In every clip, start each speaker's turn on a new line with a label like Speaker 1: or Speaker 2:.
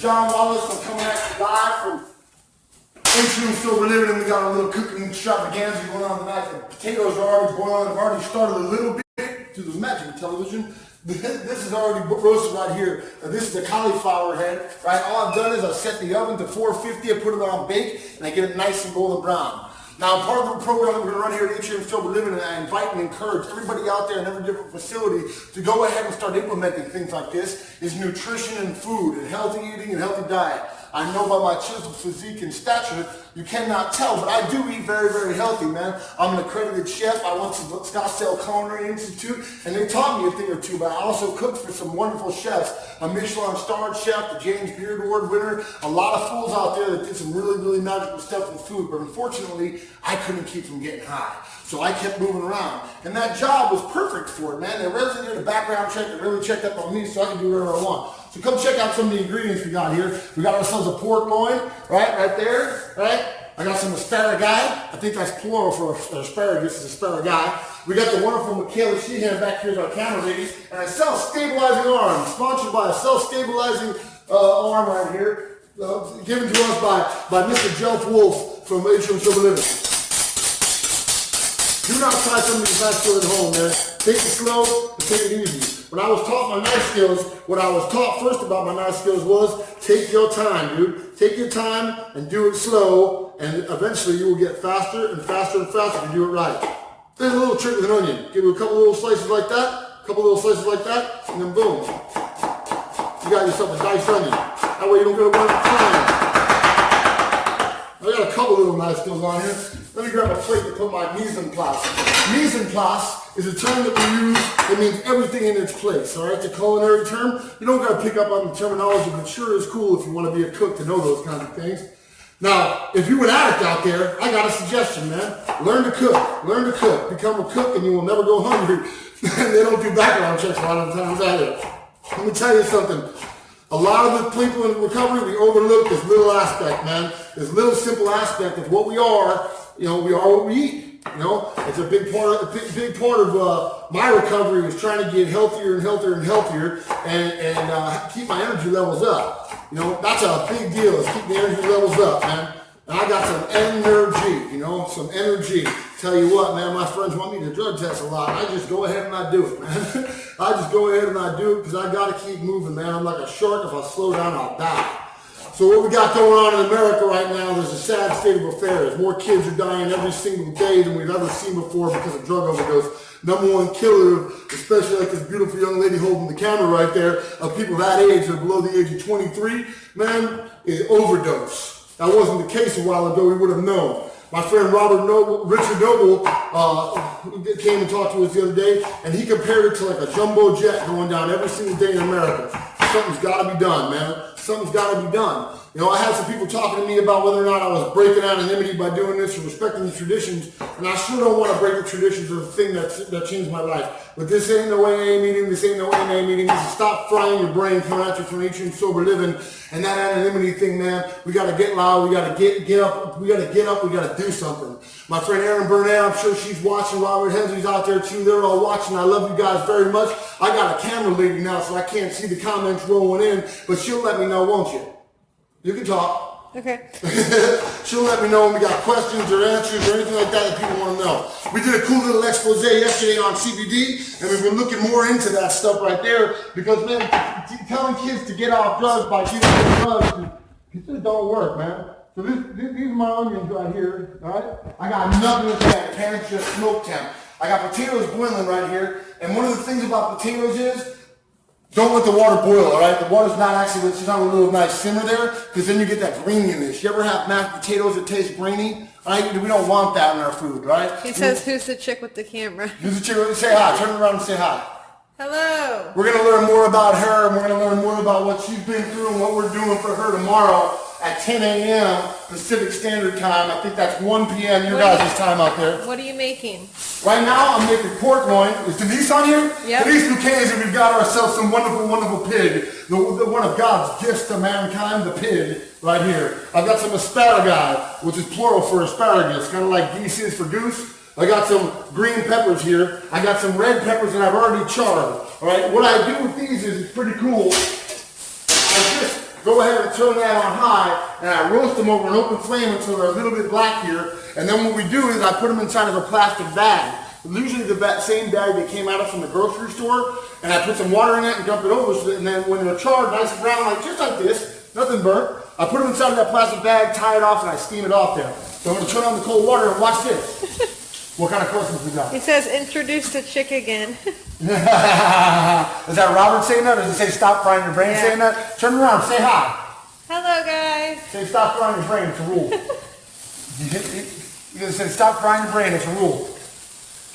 Speaker 1: John Wallace. I'm coming at you live from Atrium Sober Living, and we got a little cooking extravaganza going on tonight. The potatoes are already boiling. I've already started a little bit through the magic of television. This is already roasted right here. This is the cauliflower head, right? All I've done is I've set the oven to 450. I put it on bake, and I get it nice and golden brown. Now, part of the program that we're going to run here at Atrium Sober Living, and I invite and encourage everybody out there in every different facility to go ahead and start implementing things like this, is nutrition and food and healthy eating and healthy diet. I know by my chiseled physique and stature, you cannot tell, but I do eat very, very healthy, man. I'm an accredited chef. I went to the Scottsdale Culinary Institute, and they taught me a thing or two, but I also cooked for some wonderful chefs. A Michelin-starred chef, the James Beard Award winner, a lot of fools out there that did some really, really magical stuff with food, but unfortunately, I couldn't keep from getting high. So I kept moving around. And that job was perfect for it, man. They really did a background check. They really checked up on me so I could do whatever I want. So come check out some of the ingredients we got here. We got ourselves a pork loin, right there, right? I got some asparagus. I think that's plural for asparagus, is asparagus. We got the wonderful Michaela Sheehan back here as our camera lady. And a self-stabilizing arm, sponsored by a self-stabilizing arm right here, given to us by Mr. Jelf Wolf from Atrium Sober Living. Do not try some of these nice skills at home, man. Take it slow and take it easy. When I was taught my knife skills, what I was taught first about my knife skills was take your time, dude. Take your time and do it slow, and eventually you will get faster and faster and faster if you do it right. There's a little trick with an onion. Give it a couple little slices like that, and then boom. You got yourself a diced onion. That way you don't get a one time. I got a couple little knife skills on here. Let me grab a plate to put my mise en place. Mise en place is a term that we use that means everything in its place, all right? It's a culinary term. You don't got to pick up on the terminology, but it sure is cool if you want to be a cook to know those kinds of things. Now, if you're an addict out there, I got a suggestion, man. Learn to cook. Learn to cook. Become a cook and you will never go hungry. They don't do background checks a lot of the times either. Let me tell you something. A lot of the people in recovery, we overlook this little aspect, man. This little simple aspect of what we are. You know, we are what we eat. You know, it's a big part of my recovery was trying to get healthier and healthier and healthier and keep my energy levels up. You know, that's a big deal, is keep the energy levels up, man. And I got some energy, you know, some energy. Tell you what, man, my friends want me to drug test a lot. I just go ahead and I do it, man. I just go ahead and I do it because I got to keep moving, man. I'm like a shark. If I slow down, I'll die. So what we got going on in America right now, there's a sad state of affairs. More kids are dying every single day than we've ever seen before because of drug overdose. Number one killer, especially like this beautiful young lady holding the camera right there, of people that age or below the age of 23, man, is overdose. That wasn't the case a while ago, we would have known. My friend Richard Noble came and talked to us the other day, and he compared it to like a jumbo jet going down every single day in America. Something's got to be done, man. Something's got to be done. You know, I had some people talking to me about whether or not I was breaking anonymity by doing this or respecting the traditions, and I sure don't want to break the traditions of the thing that changed my life. But this ain't no AA meeting, this ain't no NA meeting. This is stop frying your brain coming at you from Atrium Sober Living. And that anonymity thing, man, we got to get loud, we got to get up, we got to do something. My friend Erin Burnett, I'm sure she's watching. Robert Hensley's out there too. They're all watching. I love you guys very much. I got a camera lady now, so I can't see the comments rolling in, but she'll let me know, won't you? You can talk.
Speaker 2: Okay.
Speaker 1: She'll let me know when we got questions or answers or anything like that people want to know. We did a cool little expose yesterday on CBD, and we've been looking more into that stuff right there because, man, telling kids to get off drugs by giving them drugs, it just don't work, man. So these are my onions right here, all right? I got nothing with that. The pan's just smoke temp. I got potatoes boiling right here, and one of the things about potatoes is don't let the water boil, all right? The water's not actually, it's not a little nice simmer there, because then you get that graininess. You ever have mashed potatoes that taste grainy? All right? We don't want that in our food, right?
Speaker 2: He says, who's the chick with the camera?
Speaker 1: Who's the chick with the, say hi. Turn around and say hi.
Speaker 2: Hello.
Speaker 1: We're going to learn more about her, and we're going to learn more about what she's been through and what we're doing for her tomorrow at 10 a.m. Pacific Standard Time. I think that's 1 p.m. your guys' time out there.
Speaker 2: What are you making?
Speaker 1: Right now, I'm making pork loin. Is Denise on here?
Speaker 2: Yep. Denise
Speaker 1: Buchanan, and we've got ourselves some wonderful, wonderful pig. The one of God's gifts to mankind, the pig, right here. I've got some asparagus, which is plural for asparagus, kind of like geese is for goose. I got some green peppers here. I got some red peppers that I've already charred. All right, what I do with these is it's pretty cool. I just go ahead and turn that on high, and I roast them over an open flame until they're a little bit black here. And then what we do is I put them inside of a plastic bag. Usually the same bag that came out of from the grocery store, and I put some water in it and dump it over, so that, and then when they're charred, nice and brown, like just like this, nothing burnt, I put them inside of that plastic bag, tie it off, and I steam it off there. So I'm going to turn on the cold water and watch this. What kind of questions we got?
Speaker 2: He says, introduce the chick again.
Speaker 1: Is that Robert saying that, or does it say stop frying your brain saying that? Turn around, say hi.
Speaker 2: Hello, guys.
Speaker 1: Say stop frying your brain, it's a rule. You say stop frying your brain, it's a rule.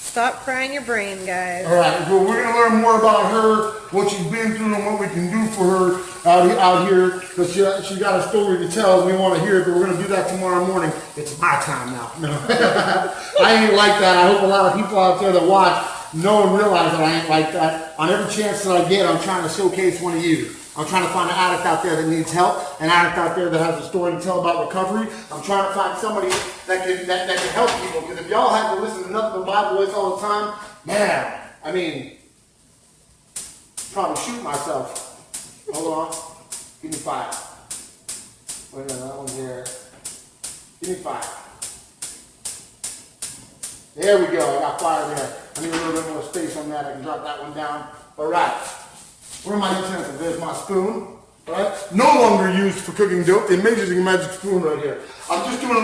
Speaker 2: Stop frying your brain, guys.
Speaker 1: All right, well, we're going to learn more about her, what she's been through, and what we can do for her out here, because she got a story to tell, and we want to hear it, but we're going to do that tomorrow morning. It's my time now. No. I ain't like that. I hope a lot of people out there that watch know and realize that I ain't like that. On every chance that I get, I'm trying to showcase one of you. I'm trying to find an addict out there that needs help, an addict out there that has a story to tell about recovery. I'm trying to find somebody that can help people, because if y'all have to listen to nothing but my voice all the time, man, I mean, probably shoot myself. Hold on. Give me 5. Wait a minute, that one's here. Give me 5. There we go, I got 5 there. I need a little bit more space on that. I can drop that one down. All right. Where are my utensils? There's my spoon, right? No longer used for cooking dough. The Amazing Magic Spoon right here. I'm just doing a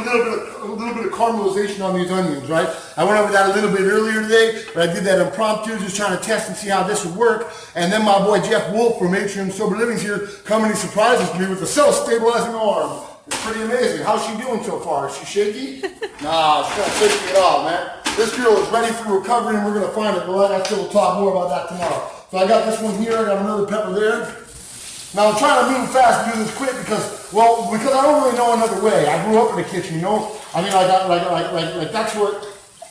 Speaker 1: little bit of caramelization on these onions, right? I went over that a little bit earlier today, but I did that impromptu, just trying to test and see how this would work. And then my boy Jeff Wolf from Atrium Sober Living's here, coming and surprises me with a self-stabilizing arm. It's pretty amazing. How's she doing so far? Is she shaky? Nah, she's not shaky at all, man. This girl is ready for recovery, and we're going to find it. But like I said, we'll talk more about that tomorrow. So I got this one here, I got another pepper there. Now I'm trying to move fast and do this quick because I don't really know another way. I grew up in the kitchen, you know? I mean,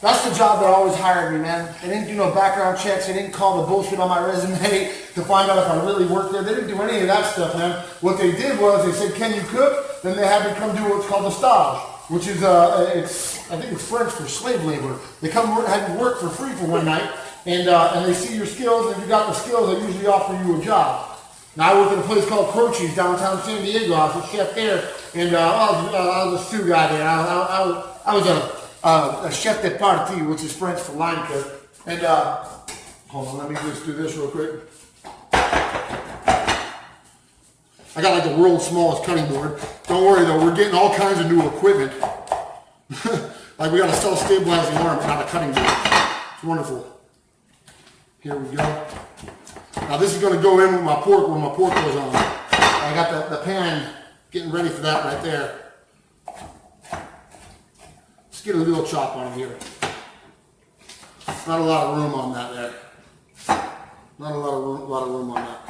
Speaker 1: that's the job that always hired me, man. They didn't do no background checks, they didn't call the bullshit on my resume to find out if I really worked there. They didn't do any of that stuff, man. What they did was, they said, can you cook? Then they had me come do what's called a stage, which is, I think it's French for slave labor. They come have you work for free for one night. And they see your skills, and if you got the skills, they usually offer you a job. Now I worked at a place called Croce's downtown San Diego. I was a chef there, and I was a stew guy there. I was a chef de partie, which is French for line cook. And hold on, let me just do this real quick. I got like the world's smallest cutting board. Don't worry though, we're getting all kinds of new equipment. Like we got a self-stabilizing arm, not a cutting board. It's wonderful. Here we go. Now this is going to go in with my pork when my pork goes on. I got the pan getting ready for that right there. Let's get a little chop on here. Not a lot of room on that there. Not a lot of room on that.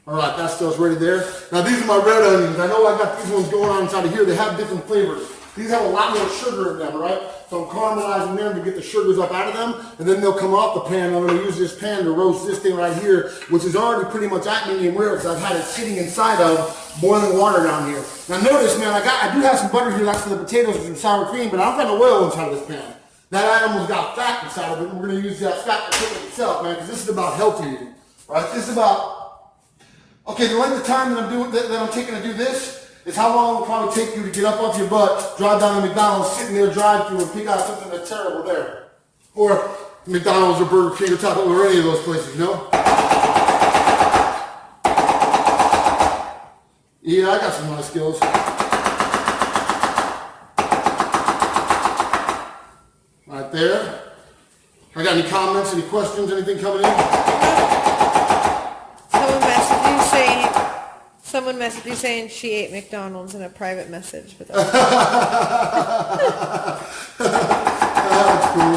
Speaker 1: All right, that stuff's ready there. Now these are my red onions. I know I got these ones going on inside of here. They have different flavors. These have a lot more sugar in them, right? So I'm caramelizing them to get the sugars up out of them, and then they'll come off the pan. I'm going to use this pan to roast this thing right here, which is already pretty much at medium rare because I've had it sitting inside of boiling water down here. Now notice, man, I do have some butter here, that's for the potatoes and some sour cream, but I don't got no oil inside of this pan. That almost got fat inside of it, and we're going to use that fat to cook it itself, man, because this is about healthy eating, right? This is about, okay, the length of time that I'm taking to do this is how long it will probably take you to get up off your butt, drive down to McDonald's, sit in their drive-thru and pick out something that's terrible there. Or McDonald's or Burger King or Taco or any of those places, you know? Yeah, I got some nice skills. Right there. I got any comments, any questions, anything coming in?
Speaker 2: Someone messaged you saying she ate McDonald's in a private message. But
Speaker 1: that's cool.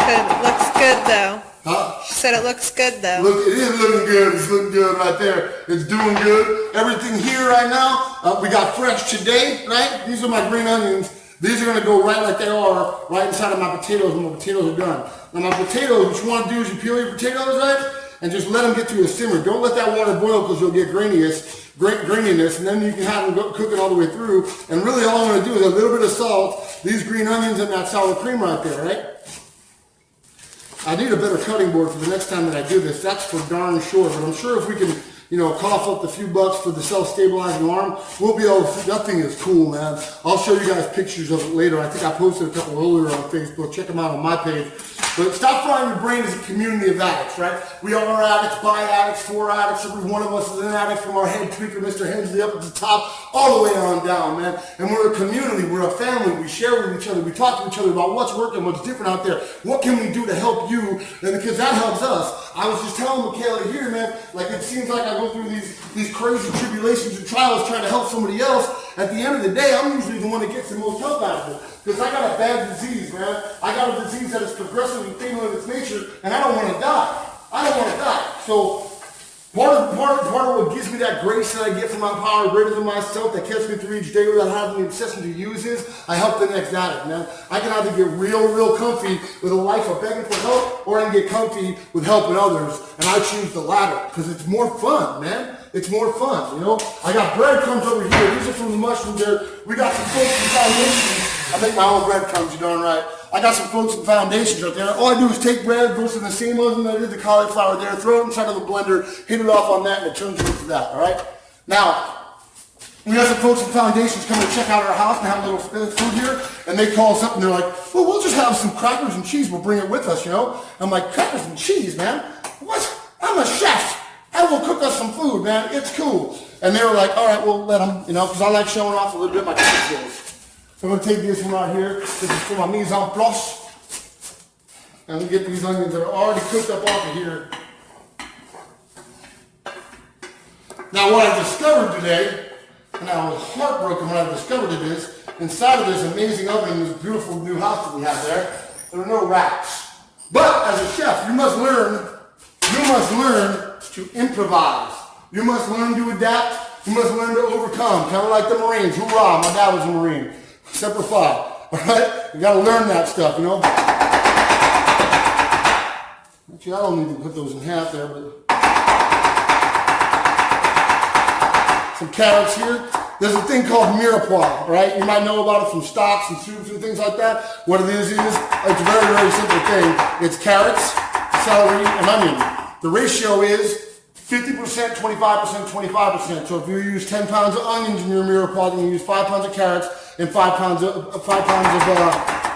Speaker 2: Said it looks good though.
Speaker 1: Huh?
Speaker 2: She said it looks good though.
Speaker 1: Look, it is looking good. It's looking good right there. It's doing good. Everything here right now, we got fresh today, right? These are my green onions. These are going to go right like they are, right inside of my potatoes when my potatoes are done. Now my potatoes, what you want to do is you peel your potatoes, right? And just let them get to a simmer. Don't let that water boil because you'll get graininess, and then you can have them cook it all the way through. And really all I'm going to do is a little bit of salt, these green onions, and that sour cream right there, right? I need a better cutting board for the next time that I do this. That's for darn sure. But I'm sure if we can, you know, cough up the few bucks for the self-stabilizing arm, we'll be able to, that thing is cool, man. I'll show you guys pictures of it later. I think I posted a couple earlier on Facebook. Check them out on my page. But Stop Frying Your Brain is a community of addicts, right? We all are addicts, by addicts, for addicts. Every one of us is an addict, from our head tweaker, Mr. Hensley, up at the top, all the way on down, man. And we're a community, we're a family. We share with each other. We talk to each other about what's working, what's different out there. What can we do to help you? And because that helps us. I was just telling Michaela here, man, like it seems like I go through these crazy tribulations and trials trying to help somebody else. At the end of the day, I'm usually the one that gets the most help out of it. Because I got a bad disease, man. I got a disease that is progressive and fatal in its nature, and I don't want to die. I don't want to die. So part of what gives me that grace that I get from my power greater than myself, that gets me through each day without having the obsession to use is, I help the next addict, man. I can either get real comfy with a life of begging for help, or I can get comfy with helping others, and I choose the latter, because it's more fun, man. It's more fun, you know? I got breadcrumbs over here. These are from the mushrooms there. We got some folks from Foundations. I make my own breadcrumbs, you darn right. I got some folks from Foundations right there. All I do is take bread, go to the same oven that I did the cauliflower there, throw it inside of the blender, hit it off on that, and it turns into that, all right? Now, we got some folks from Foundations coming to check out our house and have a little food here, and they call us up and they're like, well, we'll just have some crackers and cheese. We'll bring it with us, you know? I'm like, crackers and cheese, man? What? I'm a chef. I will cook us some food, man. It's cool. And they were like, all right, we'll let them, you know, because I like showing off a little bit my cooking skills. So I'm going to take this one right here. This is for my mise en place. And we get these onions that are already cooked up off of here. Now, what I discovered today, and I was heartbroken when I discovered it, is inside of this amazing oven in this beautiful new house that we have there are no racks. But as a chef, you must learn to improvise. You must learn to adapt. You must learn to overcome. Kind of like the Marines. Hoorah, my dad was a Marine. Semper Fi. All right? You got to learn that stuff, you know? Actually, I don't need to put those in half there, but some carrots here. There's a thing called mirepoix, right? You might know about it from stocks and soups and things like that. What it is, it's a very simple thing. It's carrots, celery, and onion. The ratio is 50%, 25%, 25%. So if you use 10 pounds of onions in your mirepoix, then you use 5 pounds of carrots and 5 pounds of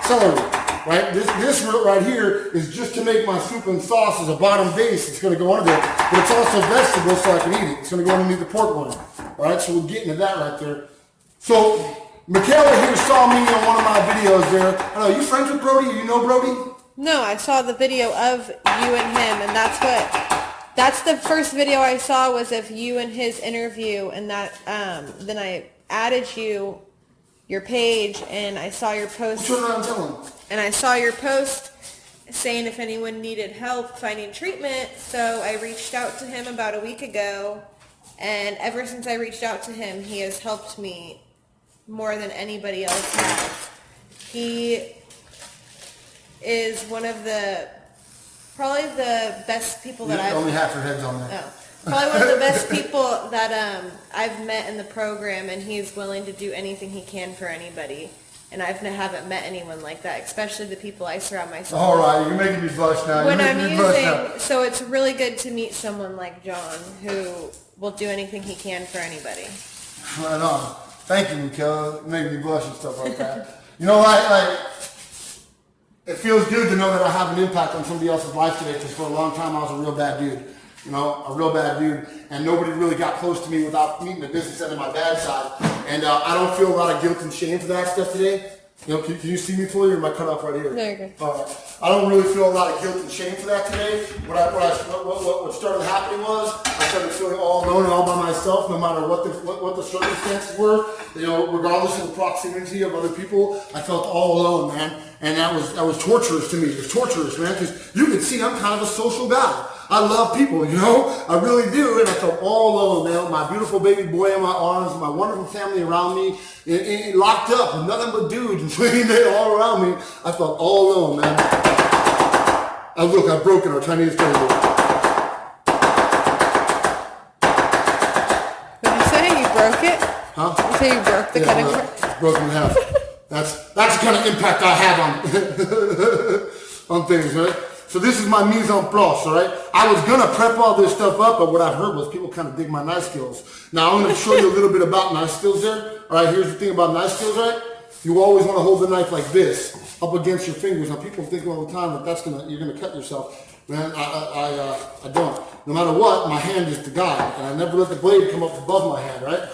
Speaker 1: celery, right? This root right here is just to make my soup and sauce as a bottom base. It's going to go under there, but it's also vegetable, so I can eat it. It's going to go underneath the pork one. All right, so we'll get into that right there. So Michaela here saw me on one of my videos there. I don't know, you friends with Brody? You know Brody?
Speaker 2: No, I saw the video of you and him, and that's the first video I saw was of you and his interview, and that then I added your page, and I saw your post.
Speaker 1: Turn around and tell him.
Speaker 2: And I saw your post saying if anyone needed help finding treatment, so I reached out to him about a week ago, and ever since I reached out to him, he has helped me more than anybody else has. He is one of probably the best people that I've...
Speaker 1: Only half your head's on there.
Speaker 2: Oh. Probably one of the best people that I've met in the program, and he's willing to do anything he can for anybody. And I haven't met anyone like that, especially the people I surround myself with.
Speaker 1: All right, you're making me blush now.
Speaker 2: So it's really good to meet someone like John who will do anything he can for anybody.
Speaker 1: Right on. Thank you, Michaela. You make me blush and stuff like that. You know, it feels good to know that I have an impact on somebody else's life today, because for a long time I was a real bad dude. You know, a real bad dude, and nobody really got close to me without meeting the business end of my bad side. And I don't feel a lot of guilt and shame for that stuff today. You know, can you see me fully, or am I cut off right here?
Speaker 2: No, you're good.
Speaker 1: All right. I don't really feel a lot of guilt and shame for that today. What started happening was I started feeling all alone and all by myself, no matter what the circumstances were. You know, regardless of the proximity of other people, I felt all alone, man. And that was torturous to me. It was torturous, man, because you can see I'm kind of a social guy. I love people, you know, I really do, and I felt all alone, man, with my beautiful baby boy in my arms, my wonderful family around me, and locked up with nothing but dudes and swimming all around me. I felt all alone, man. Look, I've broken our Chinese table.
Speaker 2: Did you say you broke it?
Speaker 1: Huh?
Speaker 2: Did you say you broke the cutting board?
Speaker 1: It's broken in half. That's the kind of impact I have on on things, right? So this is my mise en place, all right? I was gonna prep all this stuff up, but what I've heard was people kind of dig my knife skills. Now I'm gonna show you a little bit about knife skills there. All right, here's the thing about knife skills, right? You always wanna hold the knife like this, up against your fingers. Now people think all the time that you're gonna cut yourself. Man, I don't. No matter what, my hand is the guide, and I never let the blade come up above my hand, right?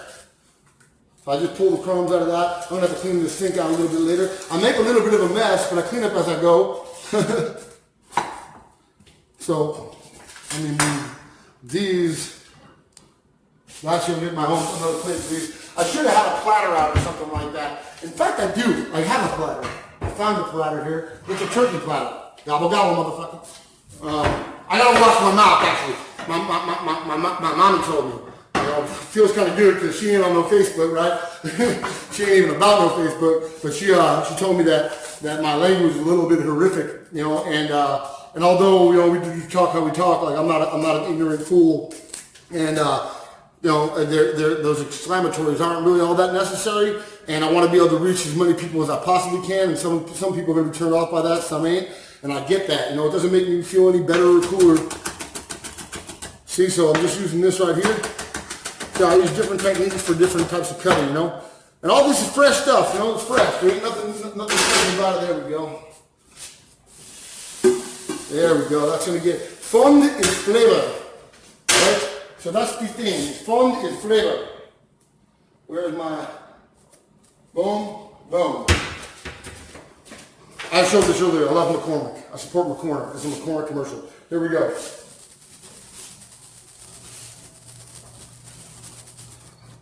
Speaker 1: So I just pull the crumbs out of that. I'm gonna have to clean this sink out a little bit later. I make a little bit of a mess, but I clean up as I go. So, let me move these. Actually, I'll get my own another plate, please. I should have had a platter out or something like that. In fact, I do. I have a platter. I found a platter here. It's a turkey platter. Gobble gobble, motherfucker. I gotta wash my mouth, actually. My mommy told me. You know, it feels kind of good because she ain't on no Facebook, right? She ain't even about no Facebook, but she told me that my language is a little bit horrific, you know, and although, you know, we do talk how we talk, like I'm not an ignorant fool, and you know, those exclamatories aren't really all that necessary, and I want to be able to reach as many people as I possibly can, and some people are going to be turned off by that, some ain't, and I get that, you know, it doesn't make me feel any better or cooler. See, so I'm just using this right here. So I use different techniques for different types of cutting, you know, and all this is fresh stuff, you know, it's fresh, there ain't nothing special about it. There we go. There we go, that's going to get fond in flavor, right? So that's the thing, fond in flavor. Where's my, boom, boom. I showed this earlier, I love McCormick. I support McCormick, it's a McCormick commercial. Here we go.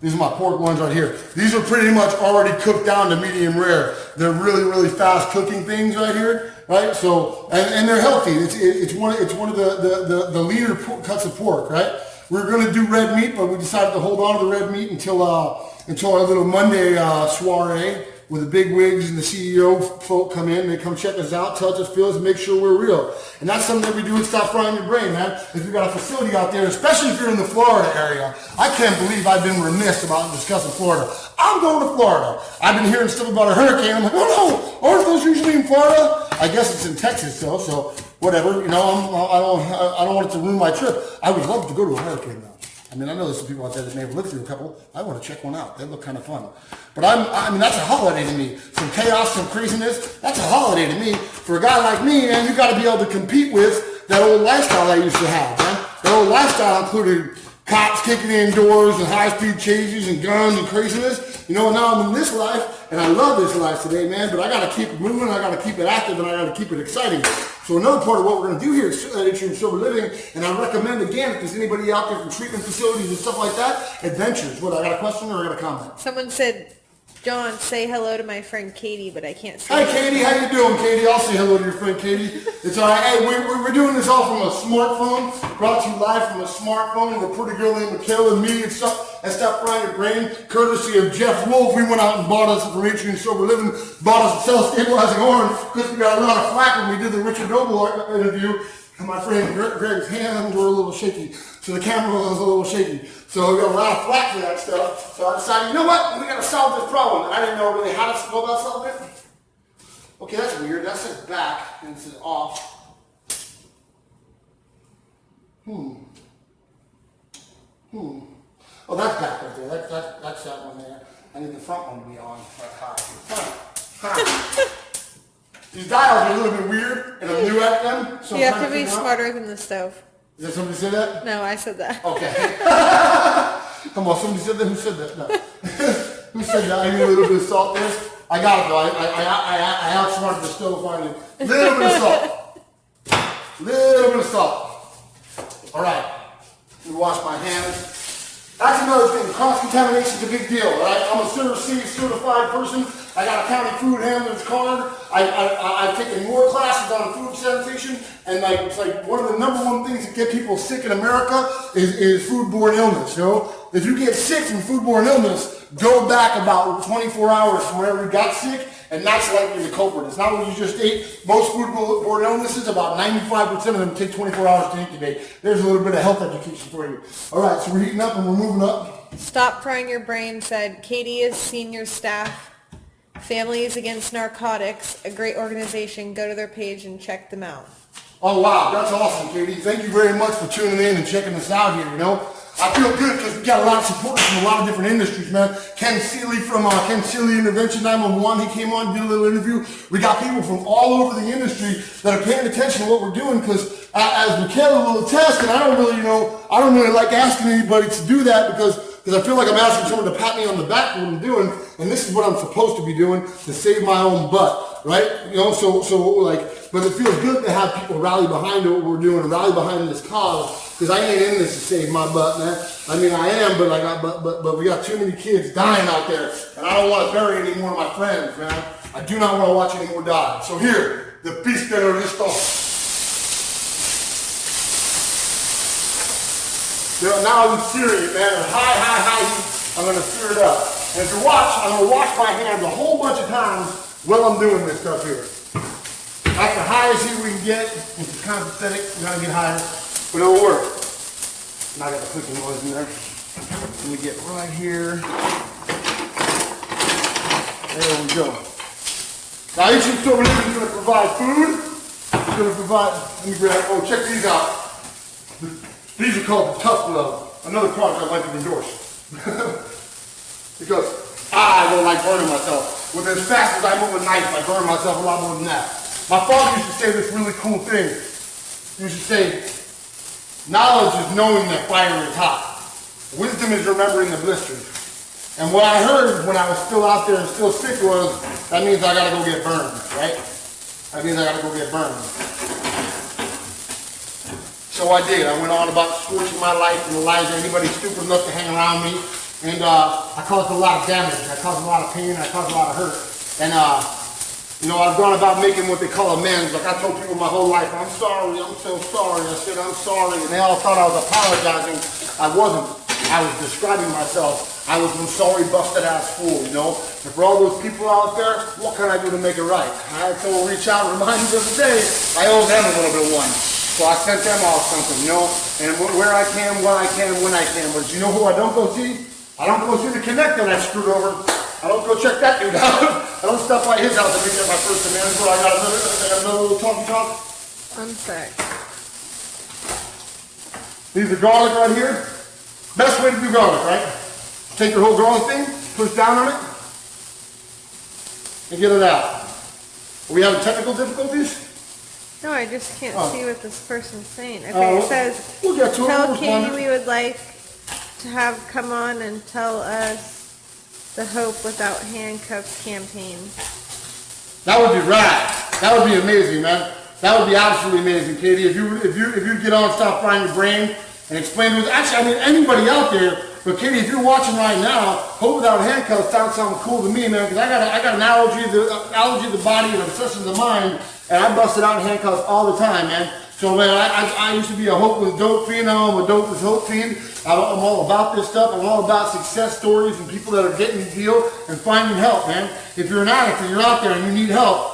Speaker 1: These are my pork loins right here. These are pretty much already cooked down to medium rare. They're really, really fast cooking things right here, right? So, and they're healthy. It's one of the leaner cuts of pork, right? We were going to do red meat, but we decided to hold on to the red meat until our little Monday soiree with the big wigs and the CEO folk come in. They come check us out, touch us, feel us, and make sure we're real. And that's something that we do at Stop Frying Your Brain, man. If you've got a facility out there, especially if you're in the Florida area, I can't believe I've been remiss about discussing Florida. I'm going to Florida. I've been hearing stuff about a hurricane. I'm like, oh no, aren't those usually in Florida? I guess it's in Texas though, so whatever. You know, I don't want it to ruin my trip. I would love to go to a hurricane though. I mean, I know there's some people out there that may have lived through a couple. I want to check one out. They look kind of fun. But I mean, that's a holiday to me. Some chaos, some craziness, that's a holiday to me. For a guy like me, man, you got to be able to compete with that old lifestyle I used to have, man. That old lifestyle included cops kicking in doors and high-speed chases and guns and craziness. You know, now I'm in this life, and I love this life today, man, but I got to keep it moving, I got to keep it active, and I got to keep it exciting. So another part of what we're going to do here at Atrium Sober Living, and I recommend, again, if there's anybody out there from treatment facilities and stuff like that, adventures. What, I got a question or I got a comment?
Speaker 2: Someone said, John, say hello to my friend Katie, but I can't see
Speaker 1: Hi, Katie. How you doing, Katie? I'll say hello to your friend, Katie. It's all right. Hey, we're doing this all from a smartphone, brought to you live from a smartphone, and a pretty girl named Michaela and me and stuff. And Stop Frying Your Brain, courtesy of Jeff Wolf. We went out and bought us from Atrium Sober Living, bought us a self-stabilizing orange, because we got a lot of flack when we did the Richard Noble interview. And my friend Greg's hands were a little shaky, so the camera was a little shaky. So we got a lot of flack for that stuff. So I decided, you know what? We got to solve this problem. And I didn't know really how to go about solving it. Okay, that's weird. That says back and it says off. Oh, that's back right there. That's that one there. I need the front one to be on. These dials are a little bit weird, and I'm new at them. So
Speaker 2: you have to be smarter than the stove.
Speaker 1: Did somebody say that?
Speaker 2: No, I said that.
Speaker 1: Okay. Come on, somebody said that? Who said that? No. Who said that? I need a little bit of salt there. I got it though. I outsmarted the stove finally. Little bit of salt. Little bit of salt. All right. Let me wash my hands. That's another thing. Cross-contamination is a big deal, all right? I'm a certified person. I got a county food handler's card. I've taken more classes on food sanitation, and it's like one of the number one things that get people sick in America is foodborne illness, you know? If you get sick from foodborne illness, go back about 24 hours from whenever you got sick, and that's likely the culprit. It's not what you just ate. Most foodborne illnesses, about 95% of them take 24 hours to incubate. There's a little bit of health education for you. All right, so we're heating up and we're moving up.
Speaker 2: Stop Frying Your Brain said, Katie is senior staff. Families Against Narcotics, a great organization. Go to their page and check them out.
Speaker 1: Oh, wow, that's awesome, Katie. Thank you very much for tuning in and checking us out here, you know. I feel good because we got a lot of supporters from a lot of different industries, man. Ken Seeley from Ken Seeley Intervention 911, he came on, did a little interview. We got people from all over the industry that are paying attention to what we're doing because as Michaela will attest, and I don't really like asking anybody to do that because I feel like I'm asking someone to pat me on the back for what I'm doing, and this is what I'm supposed to be doing to save my own butt, right? You know, but it feels good to have people rally behind what we're doing, rally behind this cause, because I ain't in this to save my butt, man. I mean, I am, but we got too many kids dying out there, and I don't want to bury any more of my friends, man. I do not want to watch any more die. So here, the pista de listo. Now I'm searing it, man. High heat. I'm gonna sear it up. And if you watch, I'm gonna wash my hands a whole bunch of times while I'm doing this stuff here. That's the highest heat we can get. It's kind of pathetic. We gotta get higher, but it'll work. Now I got the clicking noise in there. Let me get right here. There we go. Now each store is gonna provide food. It's gonna provide. Let me grab. Oh, check these out. These are called the Tough Glove. Another product I'd like to endorse. Because I don't like burning myself. With as fast as I move a knife, I burn myself a lot more than that. My father used to say this really cool thing. He used to say, knowledge is knowing that fire is hot. Wisdom is remembering the blisters. And what I heard when I was still out there and still sick was, that means I gotta go get burned, right? That means I gotta go get burned. So I did. I went on about scorching my life and the lives of anybody stupid enough to hang around me. And I caused a lot of damage. I caused a lot of pain. I caused a lot of hurt. And, you know, I've gone about making what they call amends. Like I told people my whole life, I'm sorry, I'm so sorry. I said, I'm sorry. And they all thought I was apologizing. I wasn't. I was describing myself. I was one sorry, busted ass fool, you know. And for all those people out there, what can I do to make it right? I had someone reach out and remind me the other day, I owe them a little bit of one. So I sent them all something, you know, and where I can, when I can, when I can. But you know who I don't go see? I don't go see the connector that I screwed over. I don't go check that dude out. I don't stop by his house to get my first amends where I got another little talk.
Speaker 2: One sec.
Speaker 1: These are garlic right here. Best way to do garlic, right? Take your whole garlic thing, push down on it, and get it out. Are we having technical difficulties?
Speaker 2: No, I just can't see what this person's saying. Okay, it says,
Speaker 1: we'll get to
Speaker 2: tell
Speaker 1: it.
Speaker 2: Katie we would like to have come on and tell us the Hope Without Handcuffs campaign.
Speaker 1: That would be rad. That would be amazing, man. That would be absolutely amazing, Katie. If you get on, stop frying your brain and explain to us. Actually, I mean anybody out there. But Katie, if you're watching right now, Hope Without Handcuffs sounds something cool to me, man. Because I got an allergy to the body and obsession to the mind. And I busted out in handcuffs all the time, man. So, man, I used to be a hopeless dope fiend. Now I'm a dopeless hope fiend. I'm all about this stuff. I'm all about success stories and people that are getting the deal and finding help, man. If you're an addict and you're out there and you need help,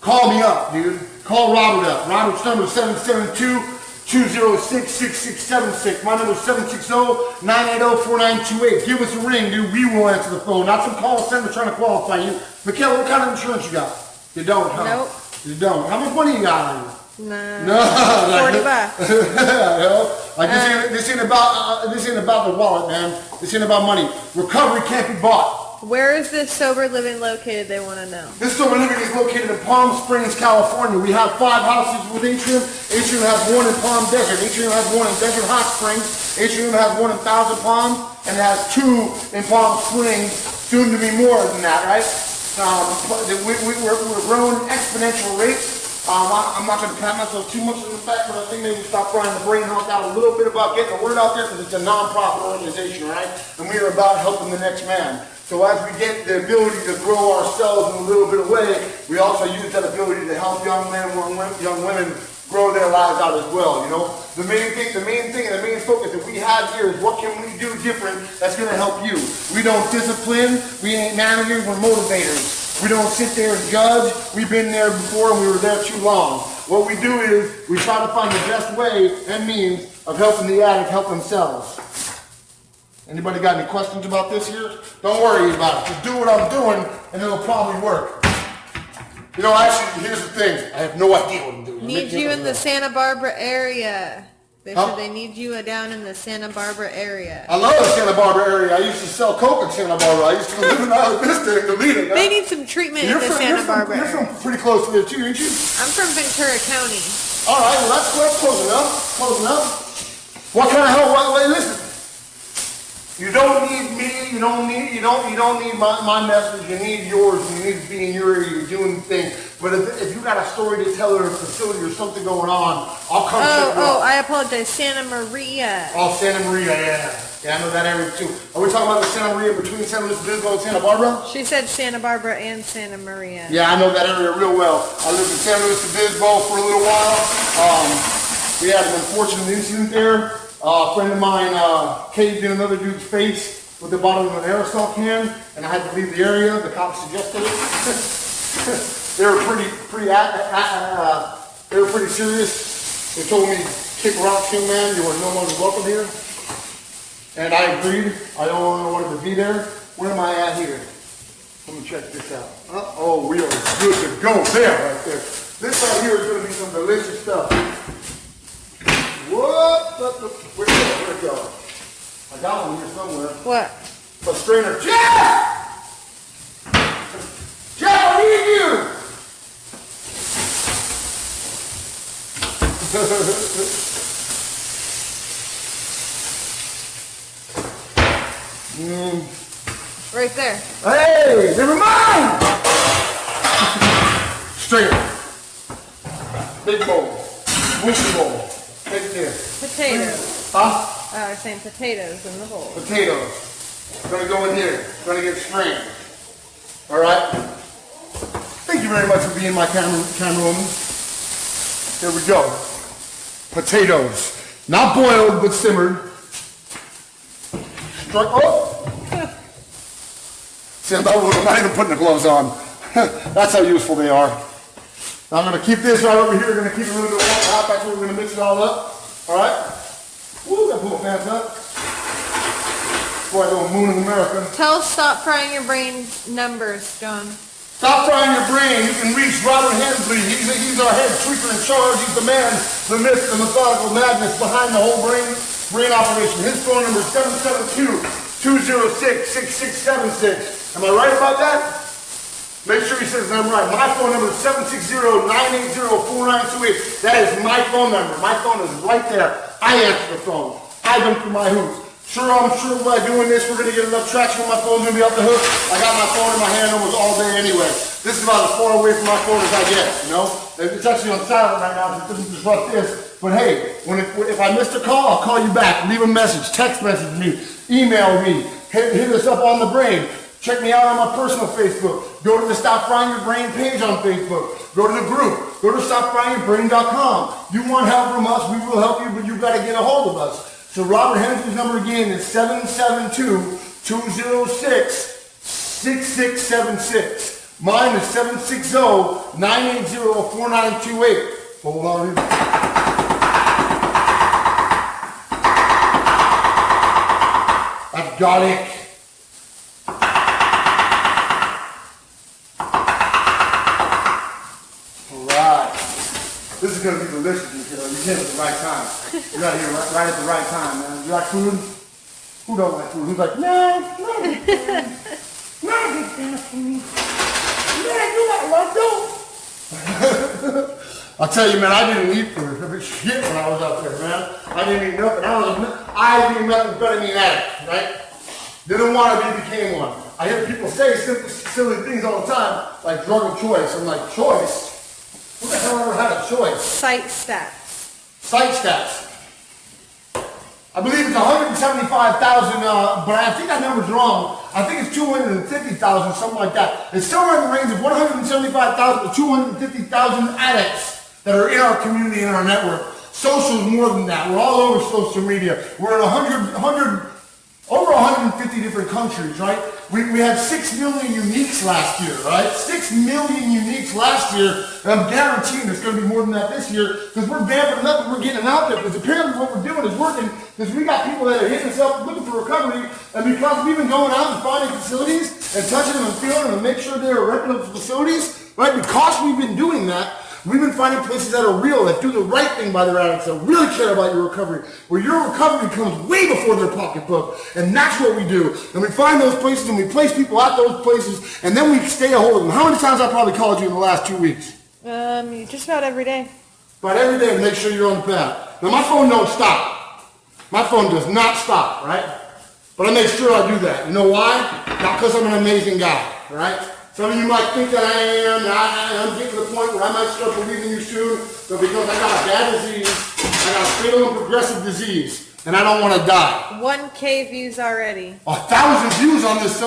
Speaker 1: call me up, dude. Call Robert up. Robert's number is 772-206-6676. My number is 760-980-4928. Give us a ring, dude. We will answer the phone. Not some call center trying to qualify you. Michaela, what kind of insurance you got? You don't, huh?
Speaker 2: Nope.
Speaker 1: You don't. How much money you got on you?
Speaker 2: No. $40.
Speaker 1: Like this ain't about the wallet, man. This ain't about money. Recovery can't be bought.
Speaker 2: Where is this sober living located? They want to know.
Speaker 1: This sober living is located in Palm Springs, California. We have 5 houses with Atrium. Atrium has one in Palm Desert. Atrium has one in Desert Hot Springs. Atrium has one in Thousand Palms, and it has 2 in Palm Springs. Soon to be more than that, right? We're growing exponential rates. I'm not going to pat myself too much in the back, but I think maybe stop frying the brain help out a little bit about getting the word out there because it's a non-profit organization, right? And we are about helping the next man. So as we get the ability to grow ourselves in a little bit of way, we also use that ability to help young men, young women grow their lives out as well, you know? The main thing, and the main focus that we have here is what can we do different that's going to help you. We don't discipline, we ain't managers, we're motivators. We don't sit there and judge. We've been there before and we were there too long. What we do is we try to find the best way and means of helping the addict help themselves. Anybody got any questions about this here? Don't worry about it. Just do what I'm doing and it'll probably work. You know, actually, here's the thing. I have no idea what I'm doing.
Speaker 2: Need you in the Santa Barbara area. They
Speaker 1: Huh?
Speaker 2: said they need you down in the Santa Barbara area.
Speaker 1: I love the Santa Barbara area. I used to sell coke in Santa Barbara. I used to live in Isla Vista in Toledo.
Speaker 2: They need some treatment in the Santa Barbara
Speaker 1: You're
Speaker 2: area.
Speaker 1: from pretty close to there too, ain't you?
Speaker 2: I'm from Ventura County.
Speaker 1: All right, well that's close enough. Close enough. What kind of help? Wait, listen. You don't need me. You don't need my message. You need yours. You need to be in your area. You're doing things. But if you got a story to tell or a facility or something going on, I'll come check it out.
Speaker 2: I apologize. Santa Maria.
Speaker 1: Oh, Santa Maria, yeah. Yeah, I know that area too. Are we talking about the Santa Maria between San Luis Obispo and Santa Barbara?
Speaker 2: She said Santa Barbara and Santa Maria.
Speaker 1: Yeah, I know that area real well. I lived in San Luis Obispo for a little while. We had an unfortunate incident there. A friend of mine caved in another dude's face with the bottom of an aerosol can, and I had to leave the area. The cops suggested it. They were pretty serious. They told me, kick rocks, young man. You are no longer welcome here. And I agreed. I no longer wanted to be there. Where am I at here? Let me check this out. Oh, we are good to go there, right there. This right here is going to be some delicious stuff. What? Where'd it go? I got one here somewhere.
Speaker 2: What?
Speaker 1: A strainer. Jeff! Jeff, I need you!
Speaker 2: Right there.
Speaker 1: Hey, never mind! Strainer. Big bowl. Winky bowl. Take this.
Speaker 2: Potatoes.
Speaker 1: Huh?
Speaker 2: I was saying potatoes in the bowl.
Speaker 1: Potatoes. Gonna go in here. Gonna get strained. All right. Thank you very much for being my camerawoman. Here we go. Potatoes, not boiled but simmered. See, I'm not even putting the gloves on. That's how useful they are. Now I'm gonna keep this right over here. We're gonna keep it a little bit hot. That's where we're gonna mix it all up. All right. Woo! Gotta pull my pants up. Boy, little moon in America.
Speaker 2: Tell Stop Frying Your Brain numbers, John.
Speaker 1: Stop frying your brain. You can reach Robert Hensley. He's our head tweaker in charge. He's the man, the myth, the methodical madness behind the whole brain operation. His phone number is 772-206-6676. Am I right about that? Make sure he says I'm right. My phone number is 760-980-4928. That is my phone number. My phone is right there. I answer the phone. I jump through my hoops. I'm sure by doing this, we're going to get enough traction when my phone's going to be off the hook. I got my phone in my hand almost all day anyway. This is about as far away from my phone as I get, you know? It's actually on silent right now, so it doesn't disrupt this. But hey, if I missed a call, I'll call you back. Leave a message, text message me, email me, hit us up on the brain. Check me out on my personal Facebook. Go to the Stop Frying Your Brain page on Facebook. Go to the group. Go to stopfryingyourbrain.com. You want help from us, we will help you, but you've got to get a hold of us. So Robert Hensley's number again is 772-206-6676. Mine is 760-980-4928. Hold on. I've got it. All right. This is going to be delicious, you know. You came at the right time. You got here right at the right time, man. You like food? Who don't like food? Who's like, no, you like what though? I'll tell you, man, I didn't eat for shit when I was out there, man. I didn't eat nothing. I became methamphetamine addict, right? Didn't want to be, became one. I hear people say silly things all the time, like drug of choice. I'm like, choice? Who the hell ever had a choice?
Speaker 2: Site stats.
Speaker 1: Site stats. I believe it's 175,000, but I think that number's wrong. I think it's 250,000, something like that. It's somewhere in the range of 175,000 to 250,000 addicts that are in our community, in our network. Social is more than that. We're all over social media. We're in over 150 different countries, right? We had 6 million uniques last year, right? 6 million uniques last year, and I'm guaranteeing it's going to be more than that this year, because we're vamping it up and we're getting it out there, because apparently what we're doing is working, because we got people that are hitting us up looking for recovery, and because we've been going out and finding facilities and touching them and feeling them and make sure they're reputable facilities, right? Because we've been doing that, we've been finding places that are real, that do the right thing by their addicts, that really care about your recovery, where your recovery comes way before their pocketbook. And that's what we do. And we find those places and we place people at those places, and then we stay a hold of them. How many times I probably called you in the last 2 weeks?
Speaker 2: Just about every day.
Speaker 1: About every day to make sure you're on the path. Now my phone don't stop. My phone does not stop, right? But I make sure I do that. You know why? Not because I'm an amazing guy, right? Some of you might think that I am, and I'm getting to the point where I might start believing you soon, but because I got a bad disease, I got a fatal and progressive disease, and I don't want to die.
Speaker 2: 1K views already.
Speaker 1: 1,000 views on this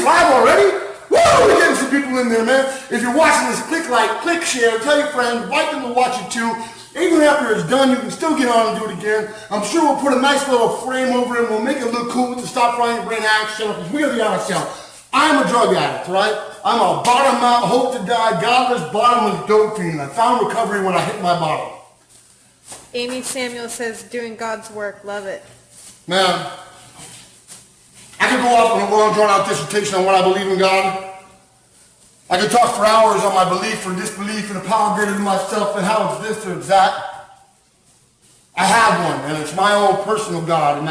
Speaker 1: live already? Woo! We're getting some people in there, man. If you're watching this, click like, click share, tell your friends, invite them to watch it too. Even after it's done, you can still get on and do it again. I'm sure we'll put a nice little frame over it, we'll make it look cool to stop frying your brain action, because we're going to be honest, y'all. I'm a drug addict, right? I'm a bottom out, hope to die, godless, bottomless dope fiend. I found recovery when I hit my bottom.
Speaker 2: Amy Samuel says, doing God's work. Love it.
Speaker 1: Man, I could go off on a long drawn out dissertation on what I believe in God. I could talk for hours on my belief or disbelief in a power greater than myself and how it's this or it's that. I have one, and it's my own personal God, and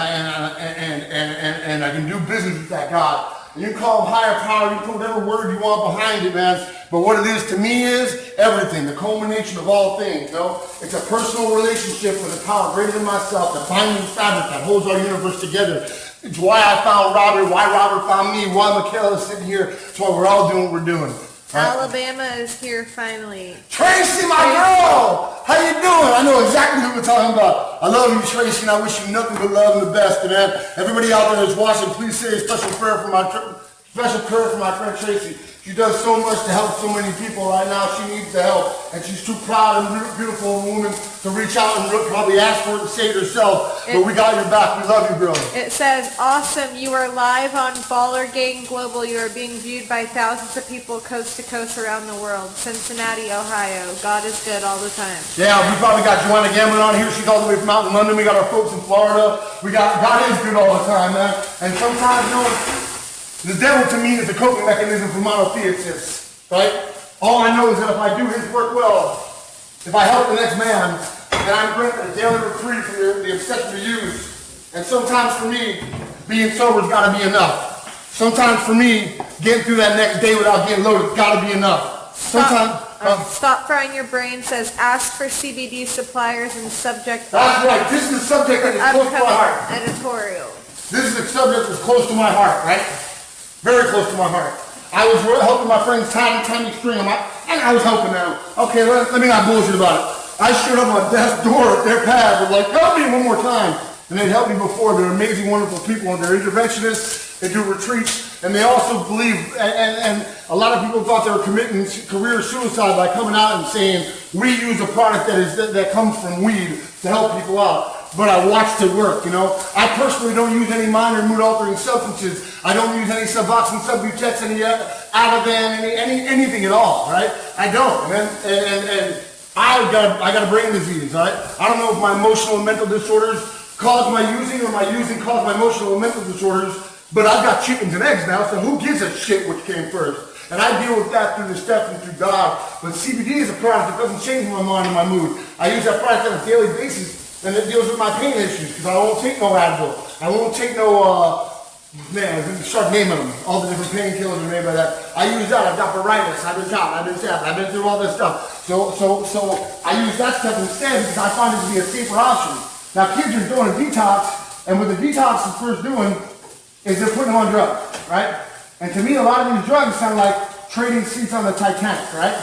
Speaker 1: I can do business with that God. And you can call him higher power, you can put whatever word you want behind it, man. But what it is to me is everything, the culmination of all things, you know? It's a personal relationship with a power greater than myself, the binding fabric that holds our universe together. It's why I found Robert, why Robert found me, why Michaela is sitting here. It's why we're all doing what we're doing. Right?
Speaker 2: Alabama is here finally.
Speaker 1: Tracy, my girl! How you doing? I know exactly who we're talking about. I love you, Tracy, and I wish you nothing but love and the best, man. Everybody out there that's watching, please say a special prayer for my friend Tracy. She does so much to help so many people right now. She needs the help, and she's too proud and beautiful a woman to reach out and probably ask for it and say it herself. But we got your back. We love you, girl.
Speaker 2: It says, awesome. You are live on Baller Gang Global. You are being viewed by thousands of people coast to coast around the world. Cincinnati, Ohio. God is good all the time. Yeah,
Speaker 1: we probably got Joanna Gambling on here. She's all the way from out in London. We got our folks in Florida. God is good all the time, man. And sometimes, you know, the devil to me is a coping mechanism for monotheists, right? All I know is that if I do his work well, if I help the next man, then I'm granted a daily reprieve from the obsession to use. And sometimes for me, being sober's gotta be enough. Sometimes for me, getting through that next day without getting loaded's gotta be enough.
Speaker 2: Stop frying your brain says, ask for CBD suppliers and subject.
Speaker 1: That's right, this is the subject that is close to my heart.
Speaker 2: Editorial.
Speaker 1: This is the subject that's close to my heart, right? Very close to my heart. I was helping my friends Tiny string them. I was helping them. Okay, let me not bullshit about it. I showed up on death's door at their pad with like, help me one more time. And they'd helped me before. They're amazing, wonderful people, and they're interventionists. They do retreats, and they also believe, and a lot of people thought they were committing career suicide by coming out and saying, we use a product that comes from weed to help people out. But I watched it work, you know. I personally don't use any minor mood-altering substances. I don't use any Suboxone, Subutex, any Ativan, anything at all, right? I don't, man. And I got a brain disease, right? I don't know if my emotional and mental disorders cause my using or my using caused my emotional and mental disorders, but I've got chickens and eggs now, so who gives a shit which came first? And I deal with that through the steps and through God. But CBD is a product that doesn't change my mind and my mood. I use that product on a daily basis. And it deals with my pain issues, because I won't take no Advil. I won't take no, start naming them. All the different painkillers are made by that. I use that. I've got bronchitis. I've been shot. I've been stabbed. I've been through all this stuff. So I use that stuff instead because I find it to be a safer option. Now kids are doing a detox, and what the detox is first doing is they're putting them on drugs, right? And to me, a lot of these drugs sound like trading seats on the Titanic, right?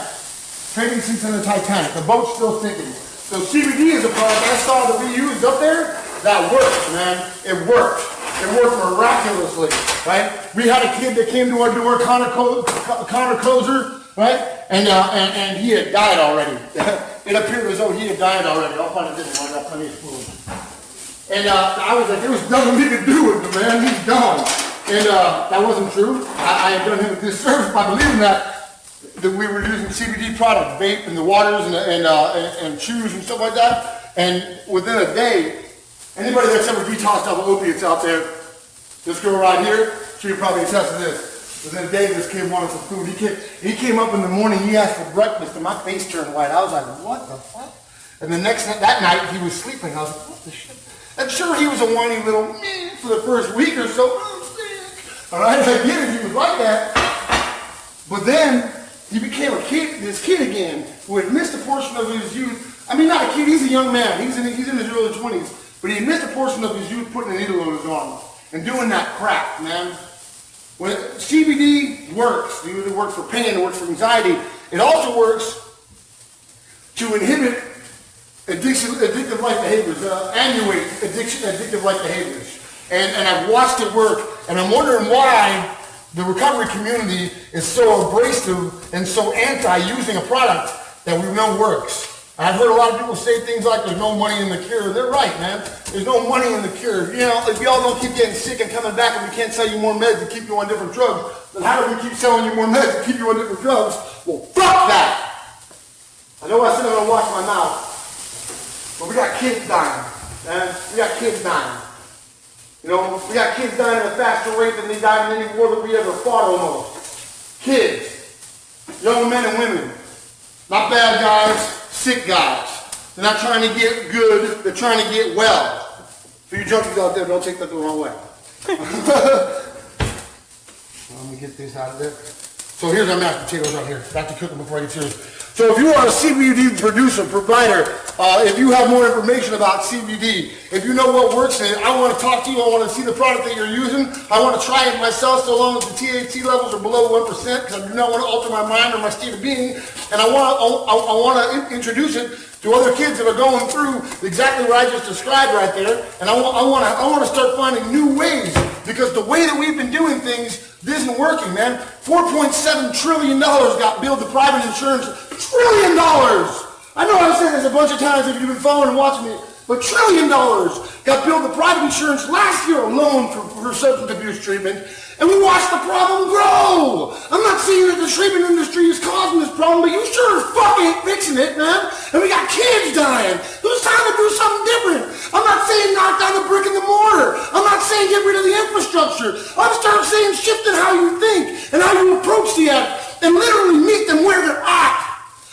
Speaker 1: Trading seats on the Titanic. The boat's still sinking. So CBD is a product I saw that we used up there that worked, man. It worked. It worked miraculously, right? We had a kid that came to our door, Connor Kozer, right? And he had died already. It appeared as though he had died already. I'll find a different one. I got plenty of food. And I was like, there was nothing we could do with him, man. He's gone. And that wasn't true. I had done him a disservice by believing that we were using CBD product, vape and the waters and chews and stuff like that. And within a day, anybody that's ever detoxed off of opiates out there, this girl right here, she would probably attest to this. But then Davis came wanting some food. He came up in the morning, he asked for breakfast, and my face turned white. I was like, what the fuck? And the that night, he was sleeping. I was like, what the shit? And sure, he was a whiny little man for the first week or so. All right, I get it, he was like that. But then, he became this kid again, who had missed a portion of his youth. I mean, not a kid, he's a young man. He's in his early 20s. But he missed a portion of his youth putting a needle on his arm and doing that crap, man. When CBD works, dude, it works for pain, it works for anxiety. It also works to inhibit addictive like behaviors, annuate addictive like behaviors. And I've watched it work, and I'm wondering why the recovery community is so abrasive and so anti-using a product that we know works. I've heard a lot of people say things like there's no money in the cure. They're right, man. There's no money in the cure. You know, if y'all don't keep getting sick and coming back and we can't sell you more meds to keep you on different drugs, then how do we keep selling you more meds to keep you on different drugs? Well, fuck that! I know I said I'm going to wash my mouth, but we got kids dying, man. We got kids dying. You know, we got kids dying at a faster rate than they died in any war that we ever fought almost. Kids, young men and women, not bad guys, sick guys. They're not trying to get good, they're trying to get well. For you junkies out there, don't take that the wrong way. Let me get this out of there. So here's our mashed potatoes right here. Back to cooking before I get serious. So if you are a CBD producer, provider, if you have more information about CBD, if you know what works in it, I want to talk to you. I want to see the product that you're using. I want to try it myself so long as the THC levels are below 1%, because I do not want to alter my mind or my state of being. And I want to introduce it to other kids that are going through exactly what I just described right there. And I want to start finding new ways, because the way that we've been doing things isn't working, man. $4.7 trillion got billed to private insurance. $1 trillion! I know I've said this a bunch of times if you've been following and watching me, but $1 trillion got billed to private insurance last year alone for substance abuse treatment, and we watched the problem grow. I'm not saying that the treatment industry is causing this problem, but you sure as fuck ain't fixing it, man. And we got kids dying. It was time to do something different. I'm not saying knock down the brick and the mortar. I'm not saying get rid of the infrastructure. I'm starting saying shifting how you think and how you approach the act, and literally meet them where they're at.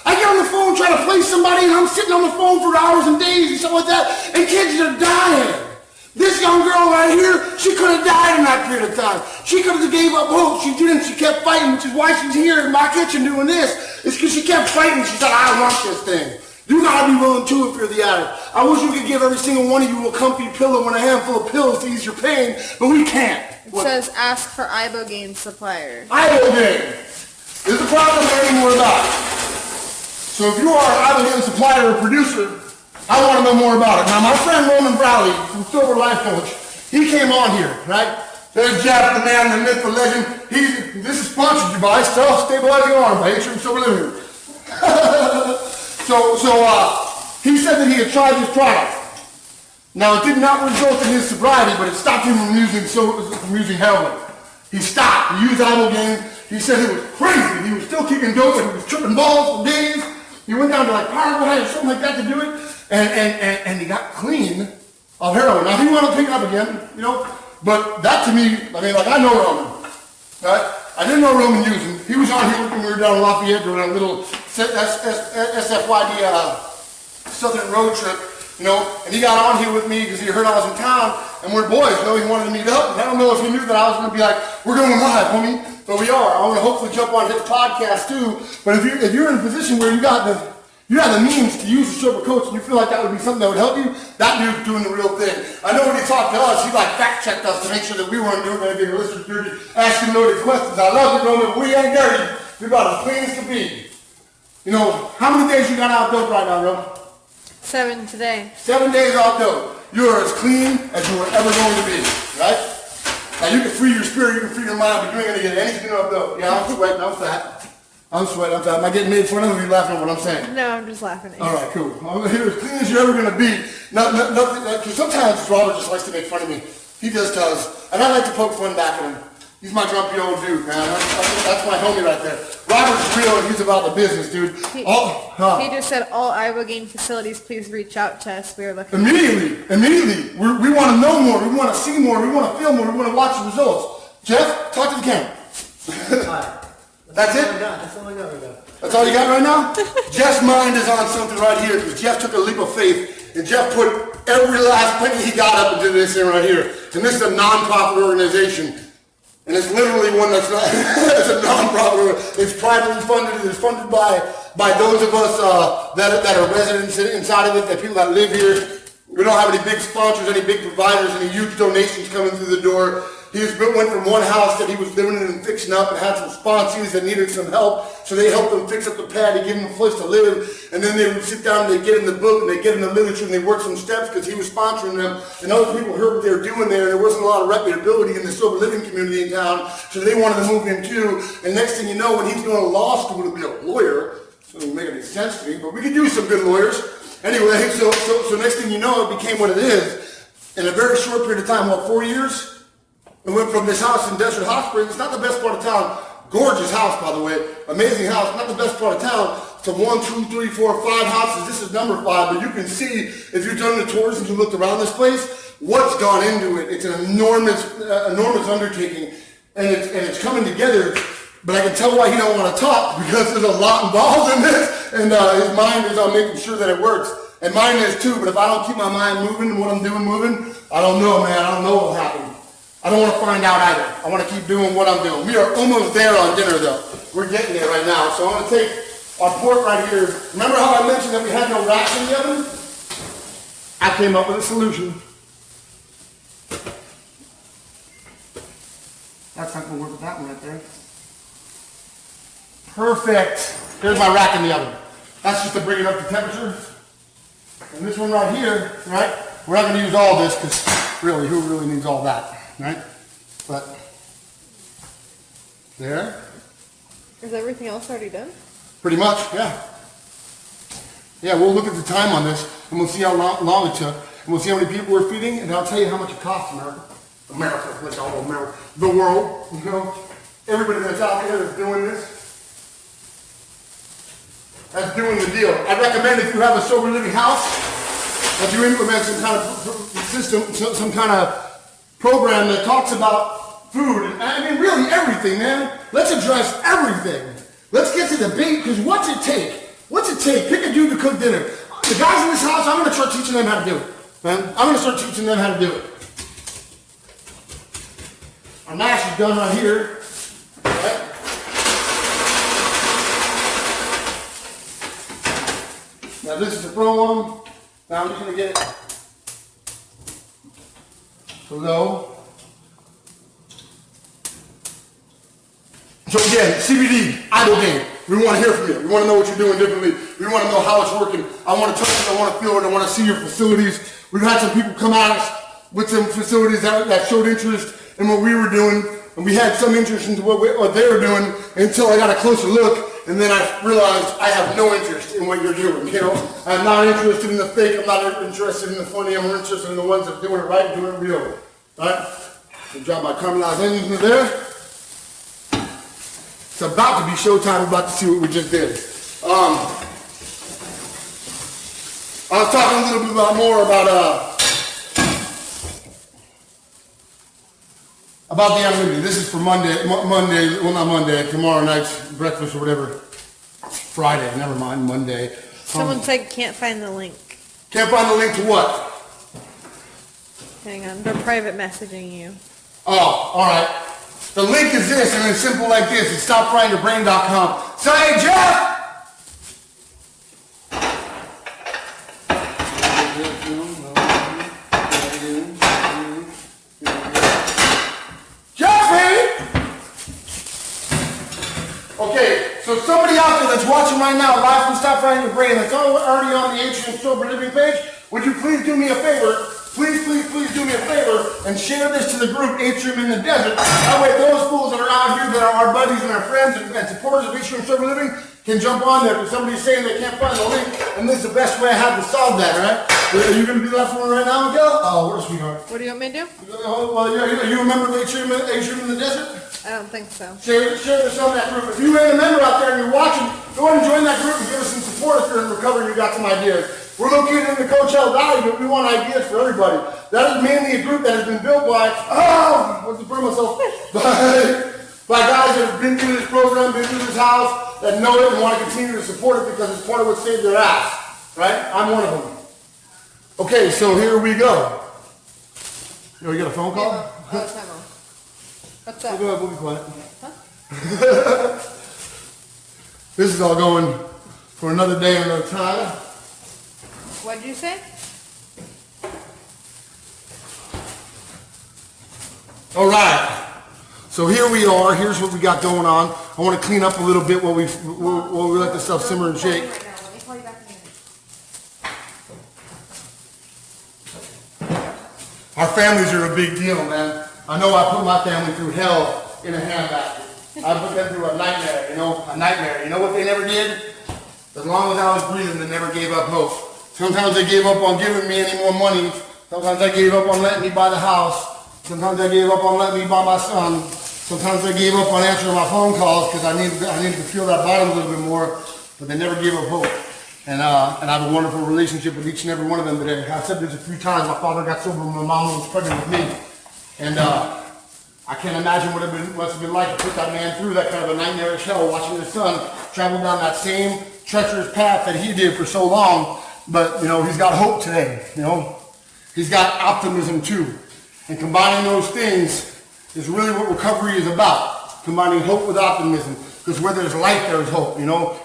Speaker 1: I get on the phone trying to place somebody, and I'm sitting on the phone for hours and days and stuff like that, and kids are dying. This young girl right here, she could have died in that period of time. She could have gave up hope. She didn't. She kept fighting, which is why she's here in my kitchen doing this. It's because she kept fighting. She said, I want this thing. You gotta be willing too if you're the addict. I wish we could give every single one of you a comfy pillow and a handful of pills to ease your pain, but we can't.
Speaker 2: It says ask for ibogaine suppliers.
Speaker 1: Ibogaine is the problem we're learning more about. So if you are an ibogaine supplier or producer, I want to know more about it. Now, my friend Roman Browley from Silver Life Coach, he came on here, right? There's Jeff, the man, the myth, the legend. This is sponsored by Self-Stabilizing Arms by Atrium Silver Living. He said that he had tried this product. Now, it did not result in his sobriety, but it stopped him from using heroin. He stopped. He used ibogaine. He said it was crazy. He was still kicking dope, and he was tripping balls for days. He went down to like Paraguay or something like that to do it, and he got clean of heroin. Now, he wanted to pick it up again, you know, but that to me, I mean, like, I know Roman, right? I didn't know Roman using. He was on here when we were down in Lafayette doing a little SFYB Southern road trip, you know, and he got on here with me because he heard I was in town, and we're boys, you know, he wanted to meet up, and I don't know if he knew that I was going to be like, we're going live, homie, but we are. I want to hopefully jump on his podcast too, but if you're in a position where you have the means to use a sober coach and you feel like that would be something that would help you, that dude's doing the real thing. I know when he talked to us, he like fact-checked us to make sure that we weren't doing anything illicit, dirty, asking loaded questions. I love you, Roman, but we ain't dirty. We're about as clean as can be. You know, how many days you got out dope right now, Roman?
Speaker 2: 7 today.
Speaker 1: 7 days off dope. You're as clean as you were ever going to be, right? Now you can free your spirit, you can free your mind, but you ain't gonna get anything off dope. Yeah, I'm sweating, I'm fat. I'm sweating, I'm fat. Am I getting made fun of? Or are you laughing at what I'm saying?
Speaker 2: No, I'm just laughing at you.
Speaker 1: All right, cool. I'm here as clean as you're ever gonna be. Nothing, because sometimes Robert just likes to make fun of me. He just does, and I like to poke fun back at him. He's my grumpy old dude, man. That's my homie right there. Robert's real, and he's about the business, dude.
Speaker 2: He just said, all ibogaine facilities, please reach out to us. We are looking.
Speaker 1: Immediately. We want to know more. We want to see more. We want to feel more. We want to watch the results. Jeff, talk to the camera.
Speaker 3: Alright.
Speaker 1: That's it?
Speaker 3: That's all I got right now.
Speaker 1: That's all you got right now? Jeff's mind is on something right here because Jeff took a leap of faith and Jeff put every last penny he got up into this thing right here. And this is a non-profit organization. And it's literally one that's not, it's a non-profit, it's privately funded, it's funded by those of us that are residents inside of it, that people that live here. We don't have any big sponsors, any big providers, any huge donations coming through the door. He went from one house that he was living in and fixing up and had some sponsors that needed some help. So they helped him fix up the pad to give him a place to live. And then they would sit down and they get in the book and they get in the literature and they work some steps because he was sponsoring them. And other people heard what they were doing there. And there wasn't a lot of reputability in the sober living community in town. So they wanted to move in too. And next thing you know, when he's going to law school to be a lawyer, so it doesn't make any sense to me, but we could use some good lawyers. Anyway, so next thing you know, it became what it is. In a very short period of time, 4 years? We went from this house in Desert Hot Springs, it's not the best part of town, gorgeous house by the way, amazing house, not the best part of town, to 1, 2, 3, 4, 5 houses. This is number 5, but you can see, if you've done the tours and you looked around this place, what's gone into it. It's an enormous undertaking, and it's coming together. But I can tell why he don't want to talk, because there's a lot involved in this, and his mind is on making sure that it works. And mine is too, but if I don't keep my mind moving and what I'm doing moving, I don't know, man. I don't know what'll happen. I don't want to find out either. I want to keep doing what I'm doing. We are almost there on dinner, though. We're getting there right now. So I'm going to take our pork right here. Remember how I mentioned that we had no racks in the oven? I came up with a solution. That's not going to work with that one right there. Perfect. There's my rack in the oven. That's just to bring it up to temperature. And this one right here, right? We're not going to use all this because really, who really needs all that, right? But there.
Speaker 2: Is everything else already done?
Speaker 1: Pretty much, yeah. Yeah, we'll look at the time on this and we'll see how long it took. And we'll see how many people we're feeding, and I'll tell you how much it costs America. Like all of America. The world, you know. Everybody that's out there that's doing this. That's doing the deal. I recommend if you have a sober living house, that you implement some kind of system, some kind of program that talks about food. And I mean, really everything, man. Let's address everything. Let's get to the bait, because what's it take? What's it take? Pick a dude to cook dinner. The guys in this house, I'm going to start teaching them how to do it. Man, I'm going to start teaching them how to do it. Our mash is done right here. Right? Now this is the front one. Now I'm just going to get it to low. So again, CBD, idle game. We want to hear from you. We want to know what you're doing differently. We want to know how it's working. I want to touch it. I want to feel it. I want to see your facilities. We've had some people come at us with some facilities that showed interest in what we were doing. And we had some interest in what they were doing until I got a closer look. And then I realized I have no interest in what you're doing, you know. I'm not interested in the fake. I'm not interested in the funny. I'm more interested in the ones that are doing it right and doing it real. All right? Good job by caramelized onions in there. It's about to be showtime. We're about to see what we just did. I was talking a little bit more about the anonymity. This is for Monday, well not Monday, tomorrow night's breakfast or whatever. Friday, never mind, Monday.
Speaker 2: Someone said can't find the link.
Speaker 1: Can't find the link to what?
Speaker 2: Hang on, they're private messaging you.
Speaker 1: Oh, alright. The link is this, and it's simple like this. It's stopfryingyourbrain.com. So, hey, Jeff! Jeffrey! Okay, so somebody out there that's watching right now, live from Stop Frying Your Brain, that's already on the Atrium Sober Living page, would you please do me a favor? Please do me a favor and share this to the group, Atrium in the Desert. That way those fools that are out here that are our buddies and our friends and supporters of Atrium Sober Living can jump on there, because somebody's saying they can't find the link, and this is the best way I have to solve that, right? Are you going to do that for me right now, Miguel? Oh, where's sweetheart?
Speaker 2: What do you want me to do?
Speaker 1: Well, you remember Atrium in the Desert?
Speaker 2: I don't think so.
Speaker 1: Share this on that group. If you ain't a member out there and you're watching, go ahead and join that group and give us some support if you're in recovery and you got some ideas. We're located in the Coachella Valley, but we want ideas for everybody. That is mainly a group that has been built by, what's the burn myself? By guys that have been through this program, been through this house, that know it and want to continue to support it because it's part of what saved their ass. Right? I'm one of them. Okay, so here we go. Yo, you got a phone call?
Speaker 2: Oh, it's Emma. What's up?
Speaker 1: Go ahead, we'll be quiet. Huh? This is all going for another day, another time.
Speaker 2: What did you say?
Speaker 1: All right. So here we are. Here's what we got going on. I want to clean up a little bit while we let this stuff simmer and shake.
Speaker 2: Right now. Let me call you back in a minute.
Speaker 1: Our families are a big deal, man. I know I put my family through hell in a handbasket. I put them through a nightmare, a nightmare. You know what they never did? As long as I was breathing, they never gave up hope. Sometimes they gave up on giving me any more money. Sometimes they gave up on letting me buy the house. Sometimes they gave up on letting me buy my son. Sometimes they gave up on answering my phone calls because I needed to feel that bottom a little bit more. But they never gave up hope. And I have a wonderful relationship with each and every one of them today. I said this a few times. My father got sober when my mom was pregnant with me. And I can't imagine what it must have been like to put that man through that kind of a nightmarish hell, watching his son travel down that same treacherous path that he did for so long. But, he's got hope today, He's got optimism too. And combining those things is really what recovery is about. Combining hope with optimism. Because where there's life, there's hope,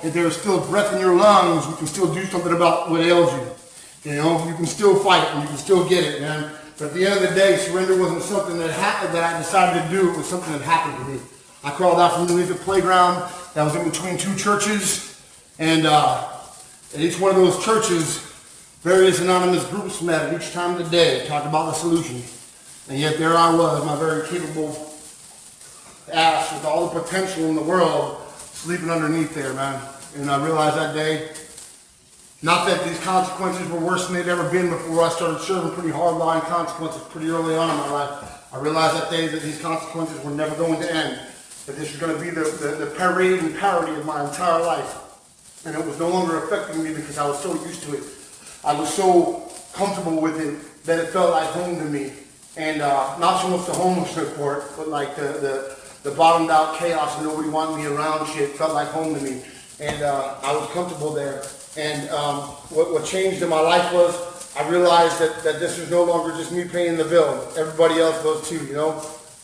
Speaker 1: If there's still breath in your lungs, you can still do something about what ails you. You can still fight and you can still get it, man. But at the end of the day, surrender wasn't something that I decided to do. It was something that happened to me. I crawled out from underneath the playground that was in between two churches. And at each one of those churches, various anonymous groups met at each time of the day, talked about the solution. And yet there I was, my very capable ass with all the potential in the world, sleeping underneath there, man. And I realized that day, not that these consequences were worse than they'd ever been before. I started serving pretty hard-line consequences pretty early on in my life. I realized that day that these consequences were never going to end. That this was going to be the parade and parody of my entire life. And it was no longer affecting me because I was so used to it. I was so comfortable with it that it felt like home to me. And not so much the homelessness part, but like the bottomed out chaos and nobody wanted me around shit felt like home to me. And I was comfortable there. And what changed in my life was I realized that this was no longer just me paying the bill. Everybody else goes too,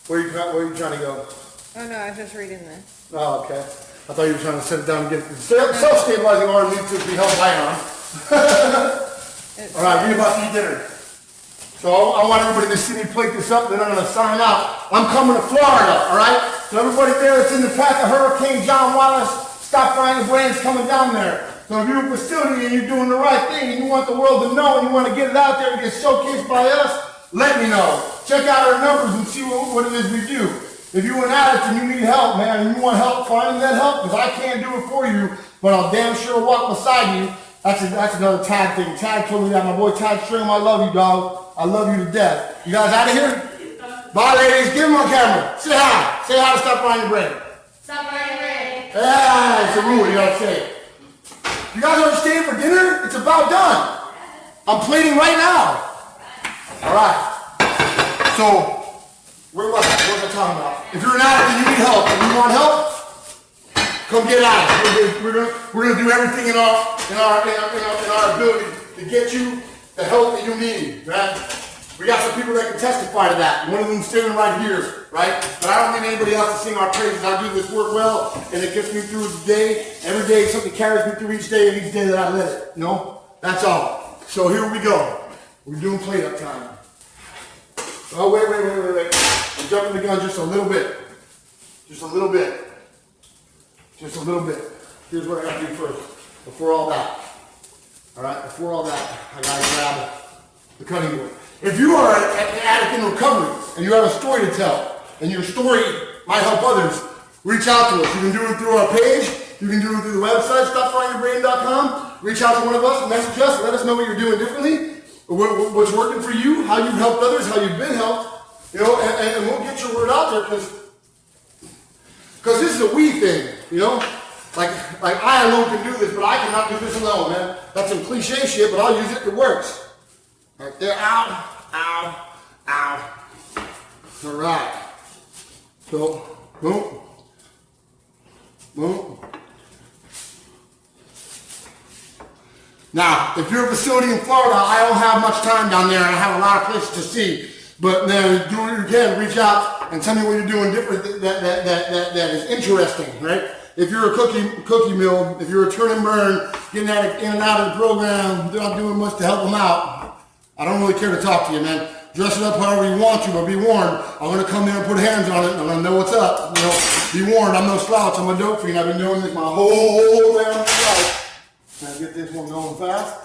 Speaker 1: Where are you trying to go?
Speaker 2: Oh no, I was just reading this.
Speaker 1: Oh, okay. I thought you were trying to set it down and get self-stabilizing arm needs to be held light on. All right, we about to eat dinner. So I want everybody to see me plate this up, then I'm going to sign out. I'm coming to Florida, all right? So everybody there that's in the path of Hurricane John Wallace, stop frying your brains coming down there. So if you're a facility and you're doing the right thing and you want the world to know and you want to get it out there and get showcased by us, let me know. Check out our numbers and see what it is we do. If you're an addict and you need help, man, and you want help finding that help, because I can't do it for you, but I'll damn sure walk beside you. That's another Tag thing. Tag told me that. My boy Tag String, I love you, dog. I love you to death. You guys out of here? Bye, ladies. Give them on camera. Say hi. Say hi to Stop Frying Your Brain. Stop Frying Your Brain. Yeah, it's a rule. You gotta say it. You guys are staying for dinner? It's about done. I'm plating right now. All right. So, where was I? What was I talking about? If you're an addict and you need help and you want help, come get at it. We're gonna do everything in our ability to get you the help that you need, right? We got some people that can testify to that. One of them standing right here, right? But I don't need anybody else to sing our praises. I do this work well, and it gets me through the day. Every day something carries me through each day, and each day that I let it. That's all. So here we go. We're doing plate up time. Oh, wait. I'm jumping the gun just a little bit. Just a little bit. Just a little bit. Here's what I gotta do first. Before all that. Alright, before all that, I gotta grab the cutting board. If you are an addict in recovery and you have a story to tell, and your story might help others, reach out to us. You can do it through our page. You can do it through the website, stopfryingyourbrain.com. Reach out to one of us, message us, let us know what you're doing differently, what's working for you, how you've helped others, how you've been helped, and we'll get your word out there because this is a we thing, Like I alone can do this, but I cannot do this alone, man. That's some cliche shit, but I'll use it. It works. Right there. Ow. Ow. Ow. All right. So, boom. Boom. Now, if you're a facility in Florida, I don't have much time down there. I have a lot of places to see. But then do what you can, reach out and tell me what you're doing different that is interesting, right? If you're a cookie mill, if you're a turn and burn, getting in and out of the program, not doing much to help them out, I don't really care to talk to you, man. Dress it up however you want to, but be warned. I'm gonna come there and put hands on it, and I'm gonna know what's up. You know, be warned. I'm no slouch. I'm a dope fiend. I've been doing this my whole damn life. Can I get this one going fast?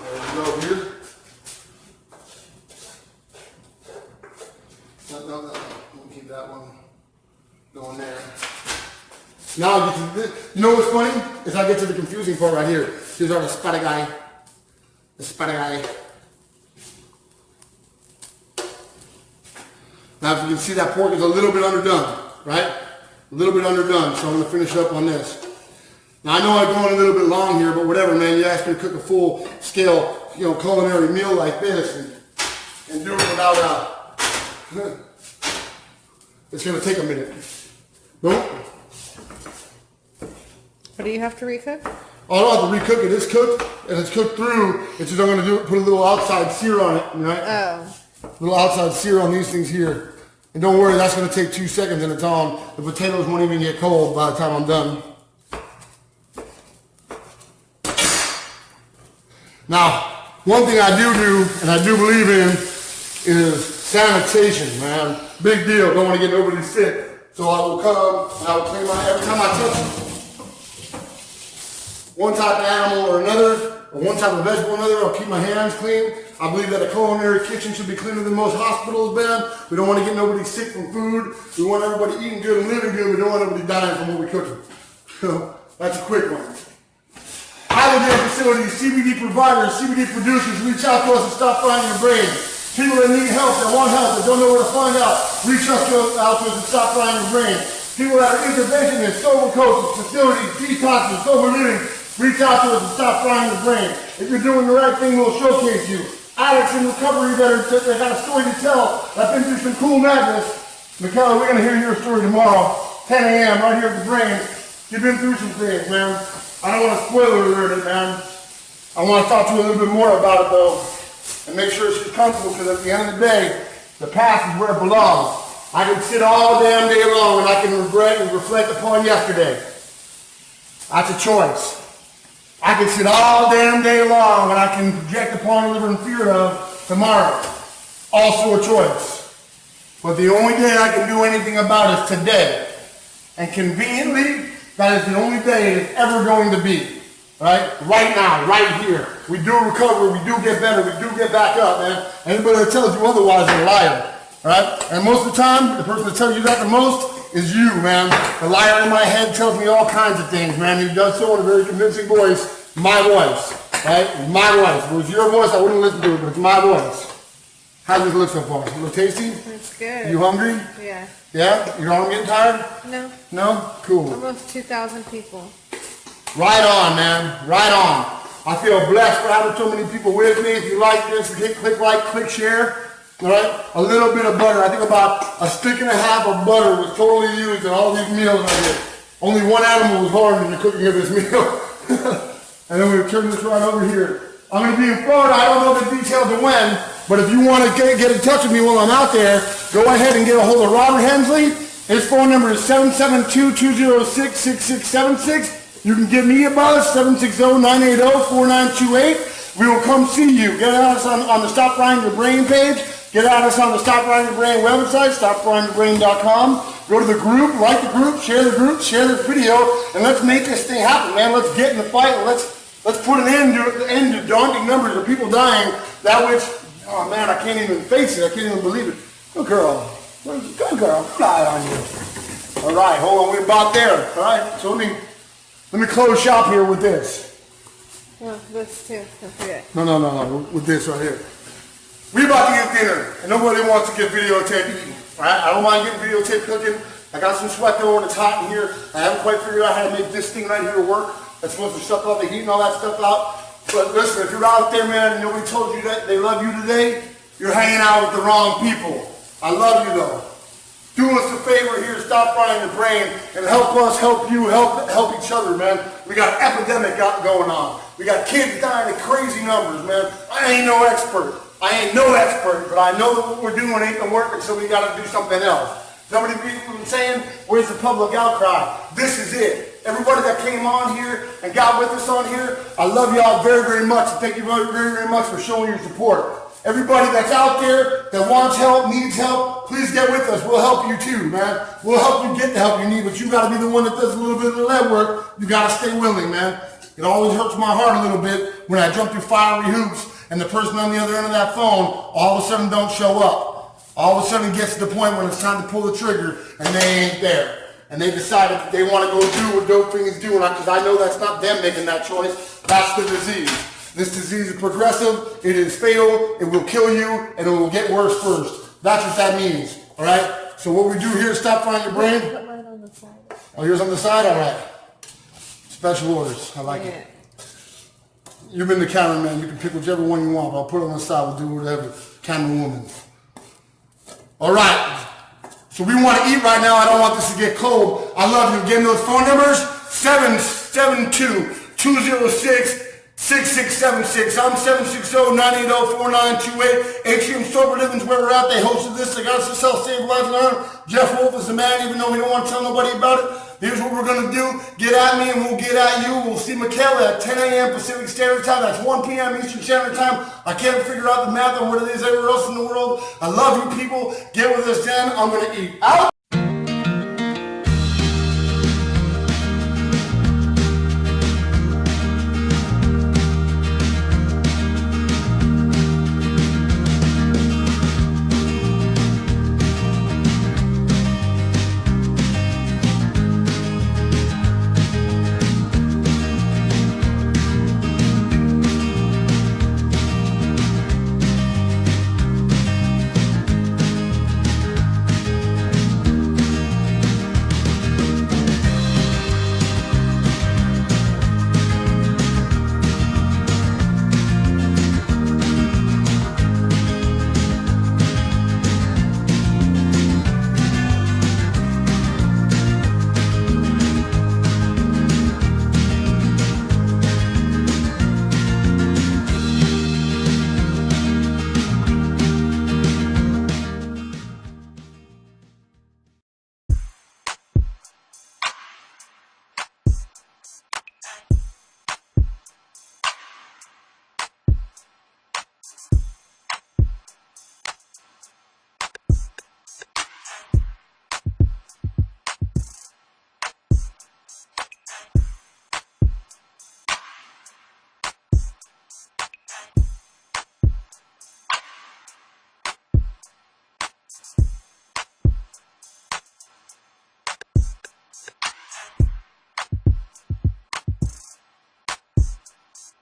Speaker 1: There we go here. No. We'll keep that one going there. Now I get to this. You know what's funny? Is I get to the confusing part right here. Here's our spider guy. The spider guy. Now if you can see that pork is a little bit underdone, right? A little bit underdone, so I'm gonna finish up on this. Now I know I'm going a little bit long here, but whatever, man. You asked me to cook a full scale, culinary meal like this and do it without it's gonna take a minute. Nope.
Speaker 2: What do you have to recook?
Speaker 1: Oh, I don't have to recook it. It's cooked, and it's cooked through. It's just I'm going to put a little outside sear on it, right?
Speaker 2: Oh.
Speaker 1: A little outside sear on these things here. And don't worry, that's going to take 2 seconds and it's on. The potatoes won't even get cold by the time I'm done. Now, one thing I do, and I do believe in, is sanitation, man. Big deal. Don't want to get nobody sick. So I will come, and I will clean every time I touch one type of animal or another, or one type of vegetable or another, I'll keep my hands clean. I believe that a culinary kitchen should be cleaner than most hospitals, man. We don't want to get nobody sick from food. We want everybody eating good and living good. We don't want everybody dying from what we're cooking. So that's a quick one. Holiday facilities, CBD providers, CBD producers, reach out to us and stop frying your brain. People that need help, that want help, that don't know where to find out, reach out to us and stop frying your brain. People that are interventionists, sober coaches, facilities, detoxes, sober living, reach out to us and stop frying your brain. If you're doing the right thing, we'll showcase you. Addicts in recovery that got a story to tell, that been through some cool madness. Michaela, we're going to hear your story tomorrow, 10 a.m., right here at the Brain. You've been through some things, man. I don't want to spoiler alert it, man. I want to talk to you a little bit more about it, though, and make sure she's comfortable, because at the end of the day, the past is where it belongs. I can sit all damn day long and I can regret and reflect upon yesterday. That's a choice. I can sit all damn day long and I can project upon and live in fear of tomorrow. Also a choice. But the only day I can do anything about is today. And conveniently, that is the only day it is ever going to be. Right? Right now, right here. We do recover, we do get better, we do get back up, man. Anybody that tells you otherwise is a liar. Right? And most of the time, the person that tells you that the most is you, man. The liar in my head tells me all kinds of things, man. He does so in a very convincing voice. My voice. Right? My voice. If it was your voice, I wouldn't listen to it, but it's my voice. How's this look so far? A little tasty?
Speaker 2: It's good.
Speaker 1: You hungry?
Speaker 2: Yeah.
Speaker 1: Yeah? Your arm getting tired?
Speaker 2: No.
Speaker 1: No? Cool.
Speaker 2: Almost 2,000 people.
Speaker 1: Right on, man. Right on. I feel blessed for having so many people with me. If you like this, click like, click share. All right? A little bit of butter. I think about a stick and a half of butter was totally used in all these meals I did. Only one animal was harmed in the cooking of this meal. And then we turn this right over here. I'm going to be in Florida. I don't know the details of when, but if you want to get in touch with me while I'm out there, go ahead and get a hold of Robert Hensley. His phone number is 772-206-6676. You can give me a buzz, 760-980-4928. We will come see you. Get at us on the Stop Frying Your Brain page. Get at us on the Stop Frying Your Brain website, stopfryingyourbrain.com. Go to the group, like the group, share this video, and let's make this thing happen, man. Let's get in the fight. Let's put an end to daunting numbers of people dying. That which, oh man, I can't even face it. I can't even believe it. Good girl. Good girl. Fly on you. All right, hold on. We're about there. All right. So let me close shop here with this.
Speaker 2: Oh, this too. Don't forget.
Speaker 1: No. With this right here. We about to get dinner, and nobody wants to get videotaped eating. All right? I don't mind getting videotaped cooking. I got some sweat going. It's hot in here. I haven't quite figured out how to make this thing right here work. That's supposed to suck all the heat and all that stuff out. But listen, if you're out there, man, and nobody told you that they love you today, you're hanging out with the wrong people. I love you though. Do us a favor here, stop frying your brain, and help us, help you, help each other, man. We got an epidemic going on. We got kids dying in crazy numbers, man. I ain't no expert, but I know that what we're doing ain't gonna work, so we gotta do something else. Somebody been saying, where's the public outcry? This is it. Everybody that came on here and got with us on here, I love y'all very, very much. Thank you very, very, very much for showing your support. Everybody that's out there that wants help, needs help, please get with us. We'll help you too, man. We'll help you get the help you need, but you gotta be the one that does a little bit of the legwork. You gotta stay willing, man. It always hurts my heart a little bit when I jump through fiery hoops and the person on the other end of that phone all of a sudden don't show up. All of a sudden gets to the point when it's time to pull the trigger and they ain't there. And they decided that they want to go do what dope fiends do, because I know that's not them making that choice. That's the disease. This disease is progressive, it is fatal, it will kill you, and it will get worse first. That's what that means, all right? So what we do here is stop frying your brain.
Speaker 2: Put mine on the side.
Speaker 1: Oh, yours on the side? All right. Special orders, I like it. You've been the cameraman, you can pick whichever one you want, but I'll put it on the side, we'll do whatever. Camera woman. All right. So we want to eat right now. I don't want this to get cold. I love you. Again, those phone numbers, 772-206-6676. I'm 760-980-4928. Atrium Sober Living's where we're at. They hosted this. They got us to sell, save lives, learn. Jeff Wolf is the man, even though we don't want to tell nobody about it. Here's what we're going to do. Get at me and we'll get at you. We'll see Michaela at 10 a.m. Pacific Standard Time. That's 1 p.m. Eastern Standard Time. I can't figure out the math on what it is everywhere else in the world. I love you people. Get with us then. I'm going to eat. Out.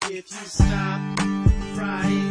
Speaker 3: If you stop right